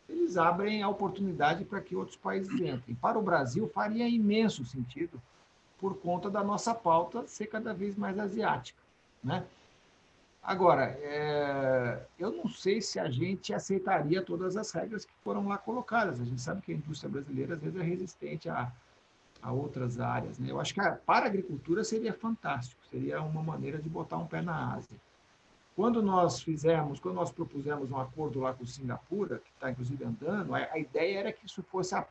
Speaker 3: eles abrem a oportunidade para que outros países entrem. Para o Brasil, faria imenso sentido por conta da nossa pauta ser cada vez mais asiática, né? Agora, eu não sei se a gente aceitaria todas as regras que foram lá colocadas. A gente sabe que a indústria brasileira, às vezes, é resistente a outras áreas, né? Eu acho que para a agricultura seria fantástico, seria uma maneira de botar um pé na Ásia. Quando nós propusemos um acordo lá com Singapura, que está inclusive andando, a ideia era que isso fosse a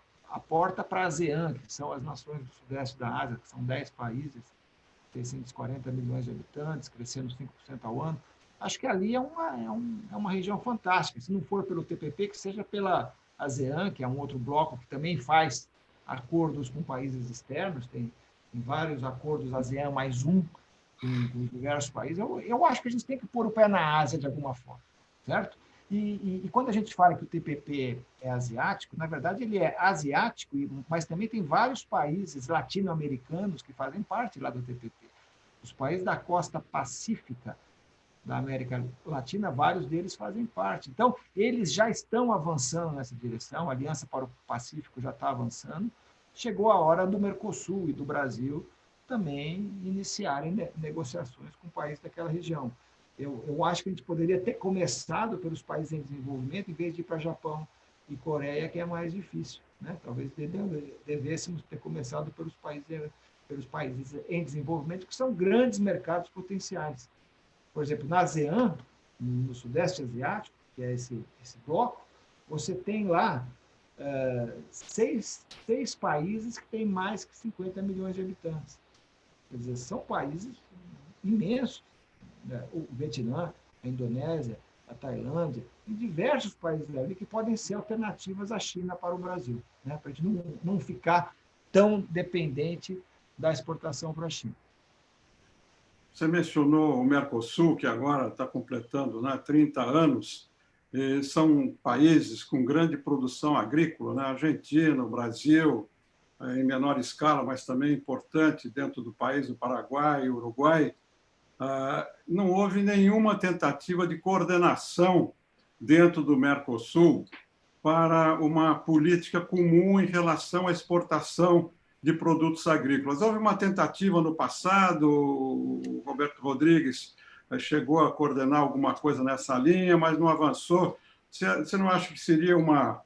Speaker 3: porta para a ASEAN, que são as nações do sudeste da Ásia, que são 10 países, 640 milhões de habitantes, crescendo 5% ao ano. Acho que ali é uma região fantástica. Se não for pelo TPP, que seja pela ASEAN, que é um outro bloco que também faz acordos com países externos, tem vários acordos ASEAN mais um com diversos países. Eu acho que a gente tem que pôr o pé na Ásia de alguma forma, certo? E quando a gente fala que o TPP é asiático, na verdade ele é asiático, mas também tem vários países latino-americanos que fazem parte lá do TPP. Os países da costa pacífica da América Latina, vários deles fazem parte. Então, eles já estão avançando nessa direção, a Aliança para o Pacífico já está avançando. Chegou a hora do Mercosul e do Brasil também iniciarem negociações com países daquela região. Eu acho que a gente poderia ter começado pelos países em desenvolvimento, em vez de ir para Japão e Coreia, que é mais difícil, né? Talvez devêssemos ter começado pelos países em desenvolvimento, que são grandes mercados potenciais. Por exemplo, na ASEAN, no Sudeste Asiático, que é esse bloco, você tem lá seis países que têm mais que 50 milhões de habitantes. Quer dizer, são países imensos. Né? O Vietnã, a Indonésia, a Tailândia, e diversos países ali que podem ser alternativas à China para o Brasil, né? Para a gente não ficar tão dependente da exportação para a China.
Speaker 1: Você mencionou o Mercosul, que agora está completando, né, 30 anos. São países com grande produção agrícola, né? Argentina, o Brasil, em menor escala, mas também importante dentro do país, o Paraguai, o Uruguai. Não houve nenhuma tentativa de coordenação dentro do Mercosul para uma política comum em relação à exportação de produtos agrícolas. Houve uma tentativa no passado, o Roberto Rodrigues chegou a coordenar alguma coisa nessa linha, mas não avançou. Você não acha que seria uma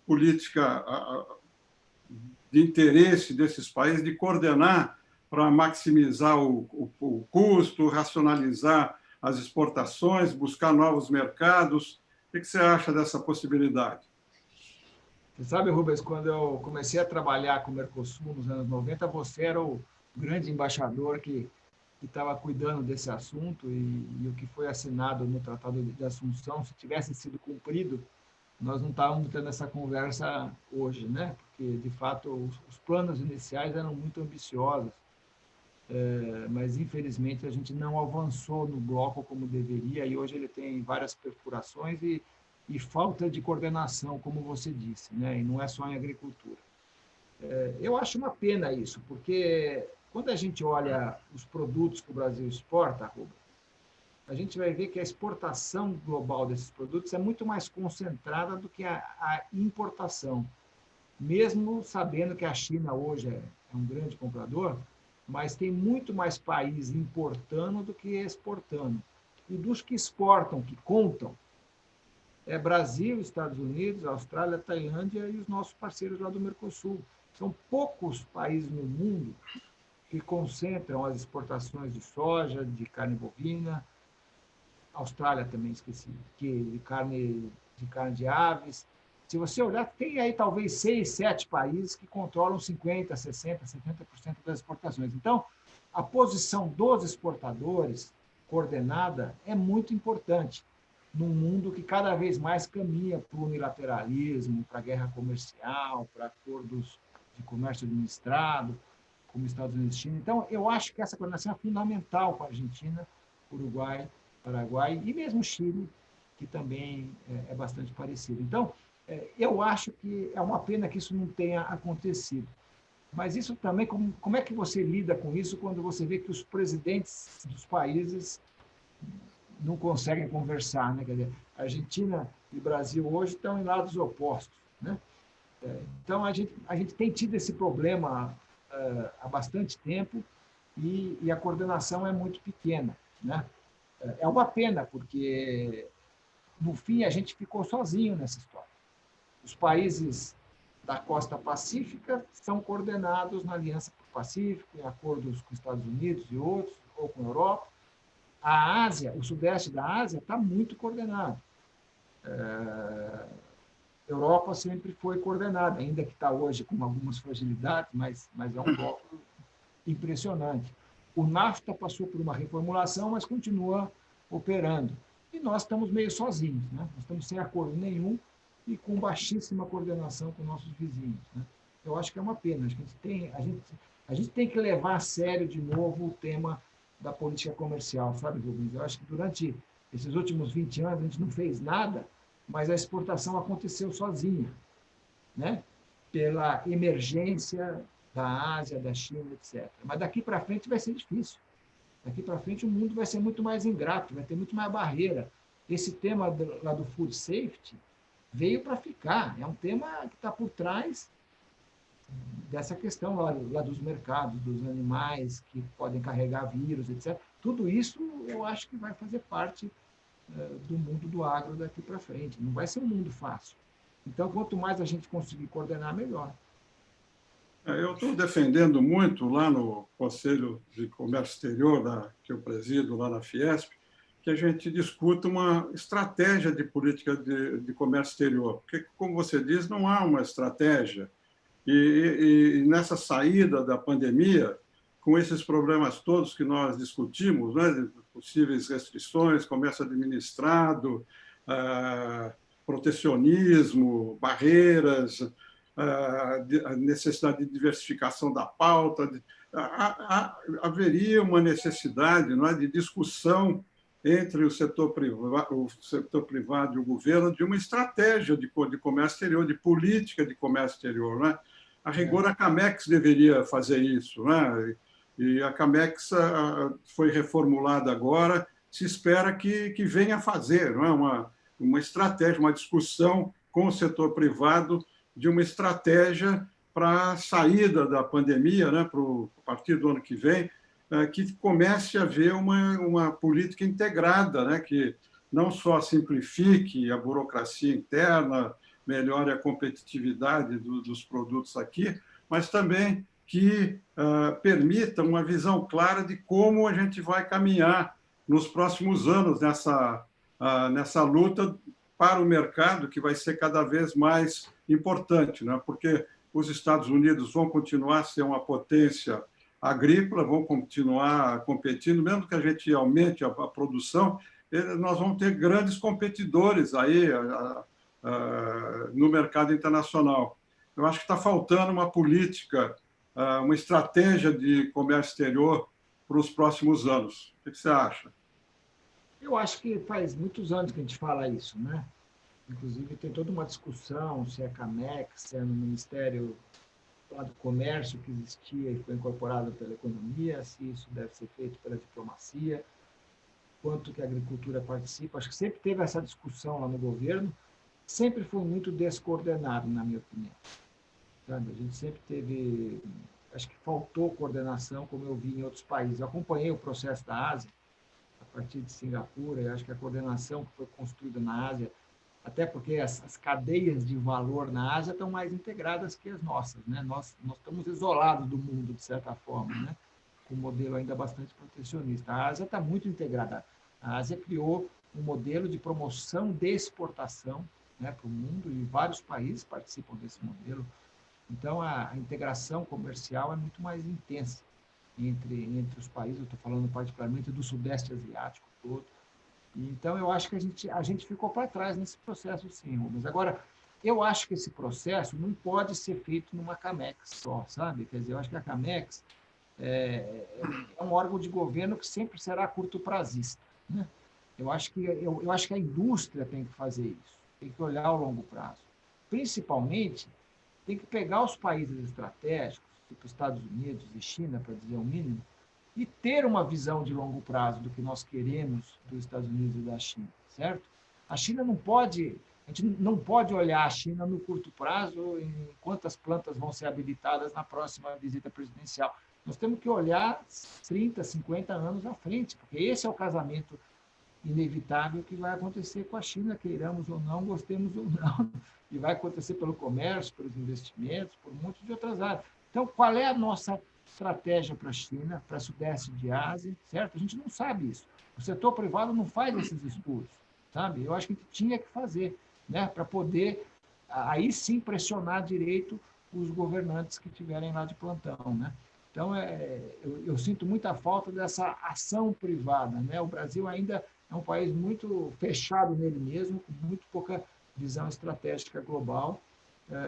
Speaker 1: política de interesse desses países de coordenar para maximizar o custo, racionalizar as exportações, buscar novos mercados? O que você acha dessa possibilidade?
Speaker 3: Você sabe, Rubens, quando eu comecei a trabalhar com o Mercosul nos anos 90, você era o grande embaixador que estava cuidando desse assunto e o que foi assinado no Tratado de Assunção, se tivesse sido cumprido, nós não estávamos tendo essa conversa hoje, né? Porque, de fato, os planos iniciais eram muito ambiciosos, mas, infelizmente, a gente não avançou no bloco como deveria e hoje ele tem várias perfurações e falta de coordenação, como você disse, né? E não é só em agricultura. Eu acho uma pena isso, porque quando a gente olha os produtos que o Brasil exporta, Rubens, a gente vai ver que a exportação global desses produtos é muito mais concentrada do que a importação. Mesmo sabendo que a China hoje é um grande comprador, mas tem muito mais países importando do que exportando. E dos que exportam, que contam, é Brasil, Estados Unidos, Austrália, Tailândia e os nossos parceiros lá do Mercosul. São poucos países no mundo que concentram as exportações de soja, de carne bovina, Austrália também, esqueci, de carne de aves. Se você olhar, tem aí talvez 6, 7 países que controlam 50%, 60%, 70% das exportações. Então, a posição dos exportadores coordenada é muito importante num mundo que cada vez mais caminha para o unilateralismo, para a guerra comercial, para acordos de comércio administrado, como Estados Unidos e China. Então, eu acho que essa coordenação é fundamental para a Argentina, Uruguai, Paraguai e mesmo Chile, que também é bastante parecido. Então, eu acho que é uma pena que isso não tenha acontecido. Mas isso também, como é que você lida com isso quando você vê que os presidentes dos países não conseguem conversar, né? Quer dizer, Argentina e Brasil hoje estão em lados opostos, né? Então, a gente tem tido esse problema há bastante tempo e a coordenação é muito pequena, né? É uma pena, porque, no fim, a gente ficou sozinho nessa história. Os países da costa pacífica são coordenados na Aliança Pacífico, em acordos com os Estados Unidos e outros, ou com a Europa. A Ásia, o sudeste da Ásia, está muito coordenado. A Europa sempre foi coordenada, ainda que está hoje com algumas fragilidades, mas é um bloco impressionante. O NAFTA passou por uma reformulação, mas continua operando. E nós estamos meio sozinhos, né? Nós estamos sem acordo nenhum e com baixíssima coordenação com nossos vizinhos, né? Eu acho que é uma pena. A gente tem que levar a sério de novo o tema da política comercial, sabe, Rubens? Eu acho que durante esses últimos 20 anos a gente não fez nada, mas a exportação aconteceu sozinha, né? Pela emergência da Ásia, da China, etc. Mas daqui para frente vai ser difícil. Daqui para frente o mundo vai ser muito mais ingrato, vai ter muito mais barreira. Esse tema lá do food safety veio para ficar. É um tema que está por trás dessa questão lá dos mercados, dos animais que podem carregar vírus, etc. Tudo isso eu acho que vai fazer parte do mundo do agro daqui para frente. Não vai ser um mundo fácil. Então, quanto mais a gente conseguir coordenar, melhor.
Speaker 1: Eu estou defendendo muito lá no Conselho de Comércio Exterior, que eu presido lá na Fiesp, que a gente discuta uma estratégia de política de comércio exterior. Porque, como você diz, não há uma estratégia. E nessa saída da pandemia, com esses problemas todos que nós discutimos, né, possíveis restrições, comércio administrado, protecionismo, barreiras, a necessidade de diversificação da pauta, haveria uma necessidade, não é, de discussão entre o setor privado e o governo de uma estratégia de comércio exterior, de política de comércio exterior, não é? A rigor, a Camex deveria fazer isso, né? E a Camex foi reformulada agora, se espera que venha a fazer, não é? Uma estratégia, uma discussão com o setor privado de uma estratégia para a saída da pandemia, né? A partir do ano que vem, que comece a haver uma política integrada, né? Que não só simplifique a burocracia interna, melhore a competitividade dos produtos aqui, mas também que permita uma visão clara de como a gente vai caminhar nos próximos anos nessa luta para o mercado, que vai ser cada vez mais importante, né? Porque os Estados Unidos vão continuar a ser uma potência agrícola, vão continuar competindo, mesmo que a gente aumente a produção, nós vamos ter grandes competidores aí no mercado internacional. Eu acho que está faltando uma política, uma estratégia de comércio exterior para os próximos anos. O que você acha?
Speaker 3: Eu acho que faz muitos anos que a gente fala isso, né? Inclusive, tem toda uma discussão se é Camex, se é no Ministério do Comércio que existia e foi incorporado pela economia, se isso deve ser feito pela diplomacia, quanto que a agricultura participa. Acho que sempre teve essa discussão lá no governo, sempre foi muito descoordenado, na minha opinião. Sabe? A gente sempre teve... Acho que faltou coordenação, como eu vi em outros países. Eu acompanhei o processo da Ásia, a partir de Singapura, e acho que a coordenação que foi construída na Ásia, até porque as cadeias de valor na Ásia estão mais integradas que as nossas, né? Nós estamos isolados do mundo, de certa forma, né? Com um modelo ainda bastante protecionista. A Ásia está muito integrada. A Ásia criou um modelo de promoção de exportação, né, para o mundo, e vários países participam desse modelo. Então, a integração comercial é muito mais intensa entre os países. Eu estou falando particularmente do Sudeste Asiático todo. Então, eu acho que a gente ficou para trás nesse processo, sim, Rubens. Agora, eu acho que esse processo não pode ser feito numa Camex só, sabe? Quer dizer, eu acho que a Camex é um órgão de governo que sempre será curto-prazista, né? Eu acho que a indústria tem que fazer isso, tem que olhar ao longo prazo. Principalmente, tem que pegar os países estratégicos, tipo Estados Unidos e China, para dizer o mínimo, e ter uma visão de longo prazo do que nós queremos dos Estados Unidos e da China, certo? A gente não pode olhar a China no curto prazo em quantas plantas vão ser habilitadas na próxima visita presidencial. Nós temos que olhar 30, 50 anos à frente, porque esse é o casamento inevitável que vai acontecer com a China, queiramos ou não, gostemos ou não, e vai acontecer pelo comércio, pelos investimentos, por um monte de outras áreas. Então, qual é a nossa estratégia para a China, para o Sudeste de Ásia, certo? A gente não sabe isso. O setor privado não faz esses estudos, sabe? Eu acho que a gente tinha que fazer, né, para poder, aí sim, pressionar direito os governantes que estiverem lá de plantão, né? Então, eu sinto muita falta dessa ação privada, né? O Brasil ainda é um país muito fechado nele mesmo, com muito pouca visão estratégica global,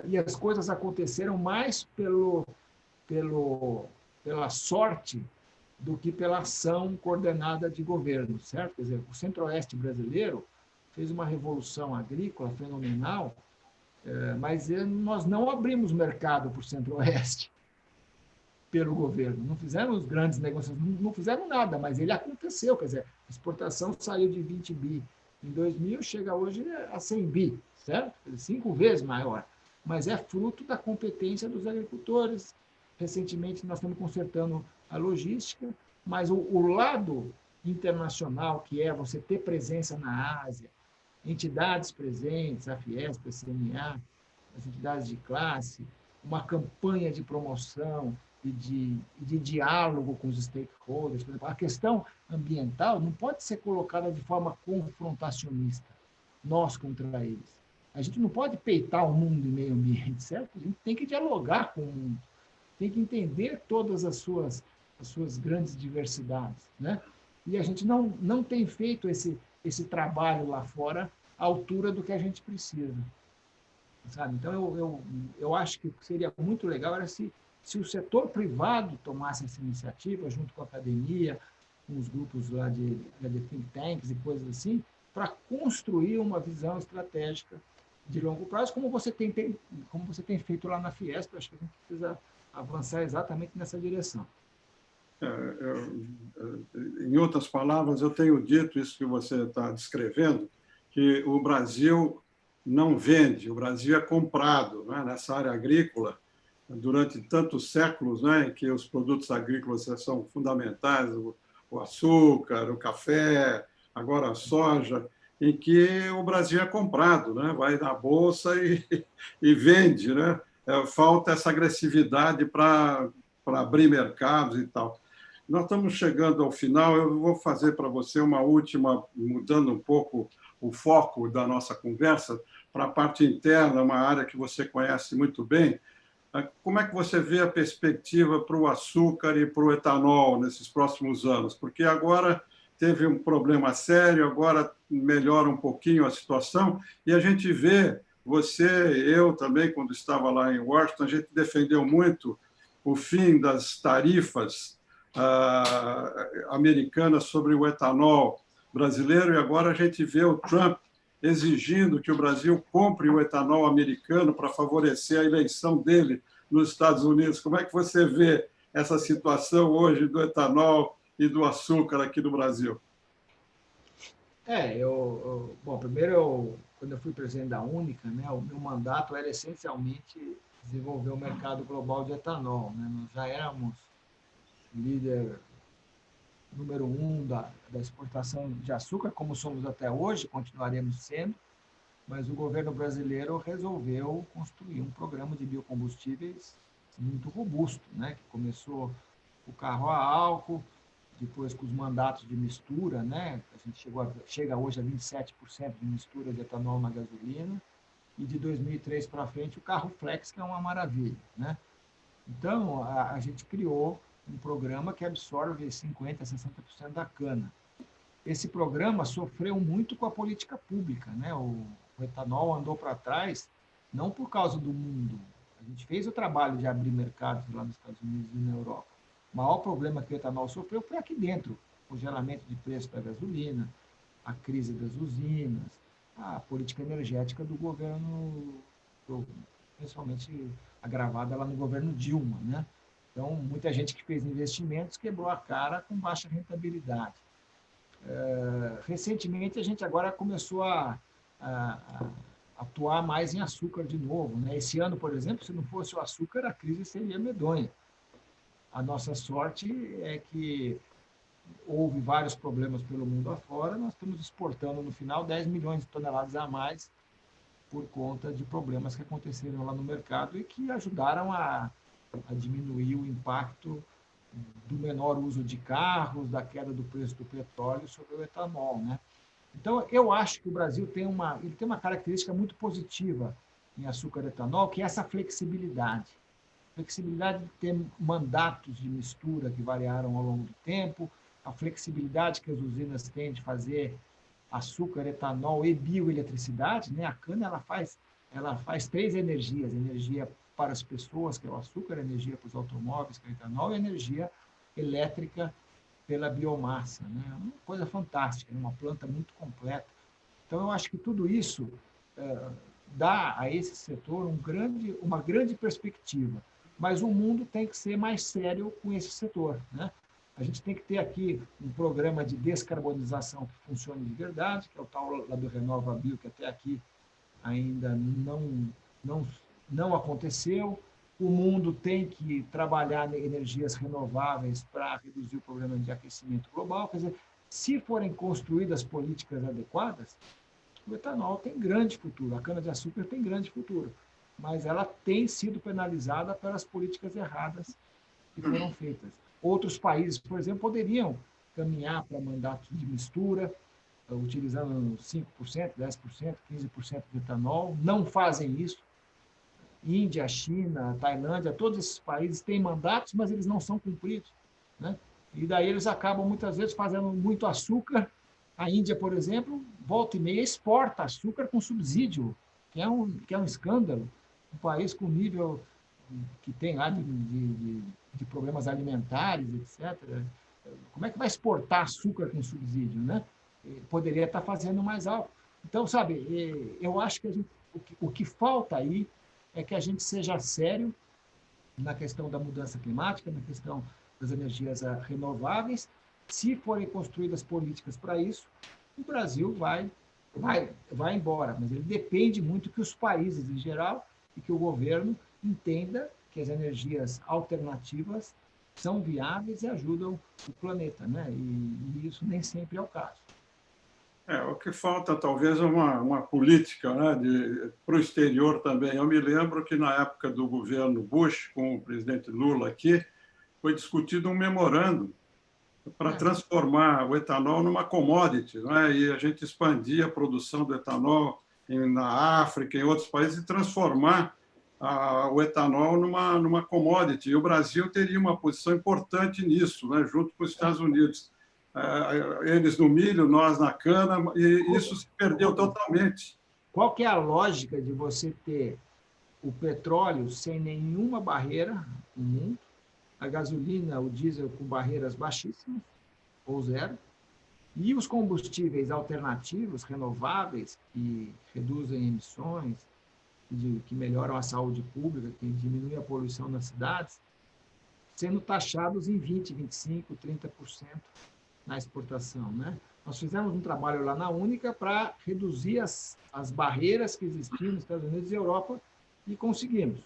Speaker 3: e as coisas aconteceram mais pela sorte do que pela ação coordenada de governo, certo? Quer dizer, o Centro-Oeste brasileiro fez uma revolução agrícola fenomenal, mas nós não abrimos mercado para o Centro-Oeste pelo governo. Não fizemos grandes negócios, não fizeram nada, mas ele aconteceu. Quer dizer, a exportação saiu de 20 bi em 2000, chega hoje a 100 bi, certo? 5 vezes maior. Mas é fruto da competência dos agricultores. Recentemente, nós estamos consertando a logística, mas o lado internacional, que é você ter presença na Ásia, entidades presentes, a Fiesp, a CNA, as entidades de classe, uma campanha de promoção e de diálogo com os stakeholders. Por exemplo, a questão ambiental não pode ser colocada de forma confrontacionista, nós contra eles. A gente não pode peitar o mundo e meio ambiente, certo? A gente tem que dialogar com o mundo, tem que entender todas as suas grandes diversidades, né? E a gente não tem feito esse trabalho lá fora à altura do que a gente precisa, sabe? Então, eu acho que seria muito legal era se o setor privado tomasse essa iniciativa, junto com a academia, com os grupos lá de think tanks e coisas assim, para construir uma visão estratégica de longo prazo, como você tem feito lá na Fiesp. Acho que a gente precisa avançar exatamente nessa direção.
Speaker 1: Em outras palavras, eu tenho dito isso que você está descrevendo, que o Brasil não vende, o Brasil é comprado, né, nessa área agrícola. Durante tantos séculos, né, em que os produtos agrícolas são fundamentais, o açúcar, o café, agora a soja, em que o Brasil é comprado, né, vai na bolsa e vende, né? Falta essa agressividade para abrir mercados e tal. Nós estamos chegando ao final, eu vou fazer para você uma última, mudando um pouco o foco da nossa conversa para a parte interna, uma área que você conhece muito bem. Como é que você vê a perspectiva para o açúcar e para o etanol nesses próximos anos? Porque agora teve um problema sério, agora melhora um pouquinho a situação, e a gente vê, eu também, quando estava lá em Washington, a gente defendeu muito o fim das tarifas americanas sobre o etanol brasileiro, e agora a gente vê o Trump exigindo que o Brasil compre o etanol americano para favorecer a eleição dele nos Estados Unidos. Como é que você vê essa situação hoje do etanol e do açúcar aqui no Brasil?
Speaker 3: Bom, primeiro, quando eu fui presidente da Única, né, o meu mandato era essencialmente desenvolver o mercado global de etanol, né? Nós já éramos líder número 1 da exportação de açúcar, como somos até hoje, continuaremos sendo, mas o governo brasileiro resolveu construir um programa de biocombustíveis muito robusto, né? Que começou o carro a álcool, depois com os mandatos de mistura, né? A gente chega hoje a 27% de mistura de etanol na gasolina, e de 2003 para frente o carro flex, que é uma maravilha, né? Então, a gente criou um programa que absorve 50%, 60% da cana. Esse programa sofreu muito com a política pública, né? O etanol andou para trás, não por causa do mundo. A gente fez o trabalho de abrir mercados lá nos Estados Unidos e na Europa. O maior problema que o etanol sofreu foi aqui dentro: o congelamento de preço da gasolina, a crise das usinas, a política energética do governo, principalmente agravada lá no governo Dilma, né? Então, muita gente que fez investimentos quebrou a cara com baixa rentabilidade. Recentemente, a gente agora começou a atuar mais em açúcar de novo, né? Esse ano, por exemplo, se não fosse o açúcar, a crise seria medonha. A nossa sorte é que houve vários problemas pelo mundo afora, nós estamos exportando, no final, 10 milhões de toneladas a mais por conta de problemas que aconteceram lá no mercado e que ajudaram a diminuir o impacto do menor uso de carros, da queda do preço do petróleo sobre o etanol, né? Então, eu acho que o Brasil tem uma característica muito positiva em açúcar e etanol, que é essa flexibilidade. Flexibilidade de ter mandatos de mistura que variaram ao longo do tempo, a flexibilidade que as usinas têm de fazer açúcar, etanol e bioeletricidade, né? A cana ela faz 3 energias: energia para as pessoas, que é o açúcar, energia para os automóveis, que é o etanol, e energia elétrica pela biomassa, né? Uma coisa fantástica, uma planta muito completa. Então, eu acho que tudo isso dá a esse setor uma grande perspectiva, mas o mundo tem que ser mais sério com esse setor, né? A gente tem que ter aqui um programa de descarbonização que funcione de verdade, que é o tal lá do RenovaBio, que até aqui ainda não aconteceu. O mundo tem que trabalhar em energias renováveis para reduzir o problema de aquecimento global. Quer dizer, se forem construídas políticas adequadas, o etanol tem grande futuro, a cana-de-açúcar tem grande futuro, mas ela tem sido penalizada pelas políticas erradas que foram feitas. Outros países, por exemplo, poderiam caminhar para mandatos de mistura, utilizando 5%, 10%, 15% de etanol, não fazem isso. Índia, China, Tailândia, todos esses países têm mandatos, mas eles não são cumpridos, né? E daí eles acabam, muitas vezes, fazendo muito açúcar. A Índia, por exemplo, volta e meia exporta açúcar com subsídio, que é um escândalo. Um país com nível que tem lá de problemas alimentares, etc. Como é que vai exportar açúcar com subsídio, né? Poderia estar fazendo mais alto. Então, sabe, eu acho que o que falta aí é que a gente seja sério na questão da mudança climática, na questão das energias renováveis. Se forem construídas políticas para isso, o Brasil vai embora, mas ele depende muito que os países em geral e que o governo entenda que as energias alternativas são viáveis e ajudam o planeta, né? E isso nem sempre é o caso.
Speaker 1: O que falta talvez é uma política, né, para o exterior também. Eu me lembro que na época do governo Bush, com o presidente Lula aqui, foi discutido um memorando para transformar o etanol numa commodity, né? E a gente expandia a produção do etanol na África, em outros países, e transformar o etanol numa commodity. E o Brasil teria uma posição importante nisso, né, junto com os Estados Unidos. Eles no milho, nós na cana, e isso se perdeu totalmente.
Speaker 3: Qual que é a lógica de você ter o petróleo sem nenhuma barreira no mundo, a gasolina, o diesel com barreiras baixíssimas, ou zero, e os combustíveis alternativos, renováveis, que reduzem emissões, que melhoram a saúde pública, que diminuem a poluição nas cidades, sendo taxados em 20%, 25%, 30% na exportação, né? Nós fizemos um trabalho lá na Única para reduzir as barreiras que existiam nos Estados Unidos e Europa e conseguimos.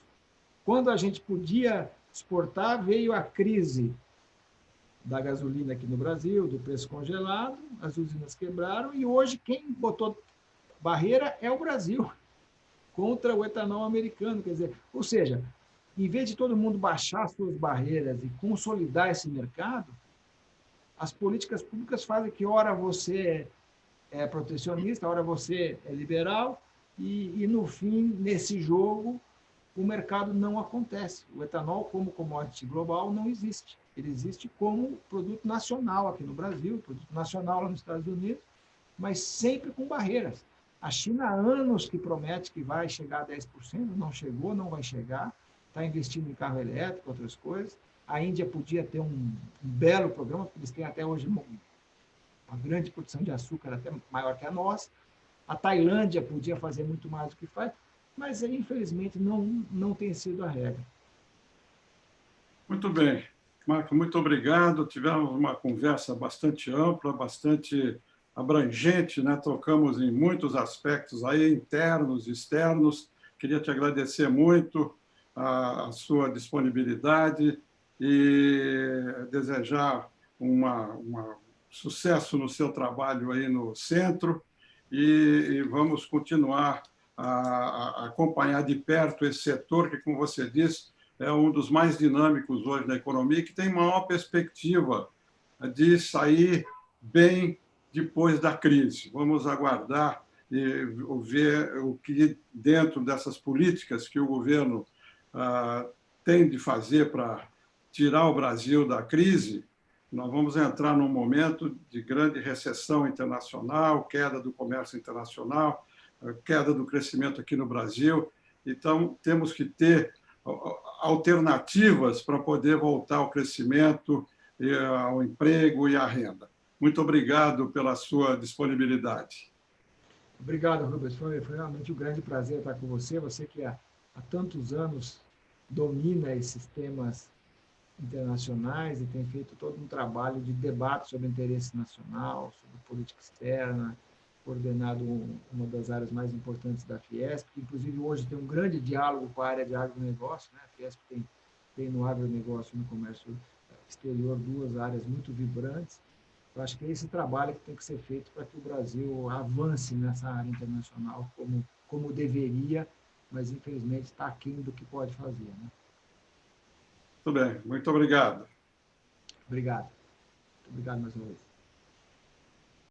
Speaker 3: Quando a gente podia exportar, veio a crise da gasolina aqui no Brasil, do preço congelado, as usinas quebraram e hoje quem botou barreira é o Brasil contra o etanol americano. Quer dizer, ou seja, em vez de todo mundo baixar suas barreiras e consolidar esse mercado, as políticas públicas fazem que, ora, você é protecionista, ora, você é liberal, e no fim, nesse jogo, o mercado não acontece. O etanol, como commodity global, não existe. Ele existe como produto nacional aqui no Brasil, produto nacional lá nos Estados Unidos, mas sempre com barreiras. A China há anos que promete que vai chegar a 10%, não chegou, não vai chegar, está investindo em carro elétrico, outras coisas. A Índia podia ter um belo programa, porque eles têm até hoje uma grande produção de açúcar, até maior que a nossa. A Tailândia podia fazer muito mais do que faz, mas, infelizmente, não tem sido a regra.
Speaker 1: Muito bem. Marco, muito obrigado. Tivemos uma conversa bastante ampla, bastante abrangente, né? Tocamos em muitos aspectos aí, internos, externos. Queria te agradecer muito a sua disponibilidade e desejar um sucesso no seu trabalho aí no centro e vamos continuar a acompanhar de perto esse setor que, como você disse, é um dos mais dinâmicos hoje na economia e que tem maior perspectiva de sair bem depois da crise. Vamos aguardar e ver o que, dentro dessas políticas que o governo tem de fazer para tirar o Brasil da crise, nós vamos entrar num momento de grande recessão internacional, queda do comércio internacional, queda do crescimento aqui no Brasil. Então, temos que ter alternativas para poder voltar ao crescimento, ao emprego e à renda. Muito obrigado pela sua disponibilidade.
Speaker 3: Obrigado, Rubens. Foi realmente um grande prazer estar com você. Você que há tantos anos domina esses temas internacionais e tem feito todo um trabalho de debate sobre interesse nacional, sobre política externa, coordenado uma das áreas mais importantes da Fiesp, que inclusive hoje tem um grande diálogo com a área de agronegócio, né? A Fiesp tem no agronegócio e no comércio exterior duas áreas muito vibrantes. Eu acho que é esse trabalho que tem que ser feito para que o Brasil avance nessa área internacional como deveria, mas infelizmente está aquém do que pode fazer, né?
Speaker 1: Tudo bem, muito obrigado.
Speaker 3: Obrigado. Muito obrigado mais uma vez.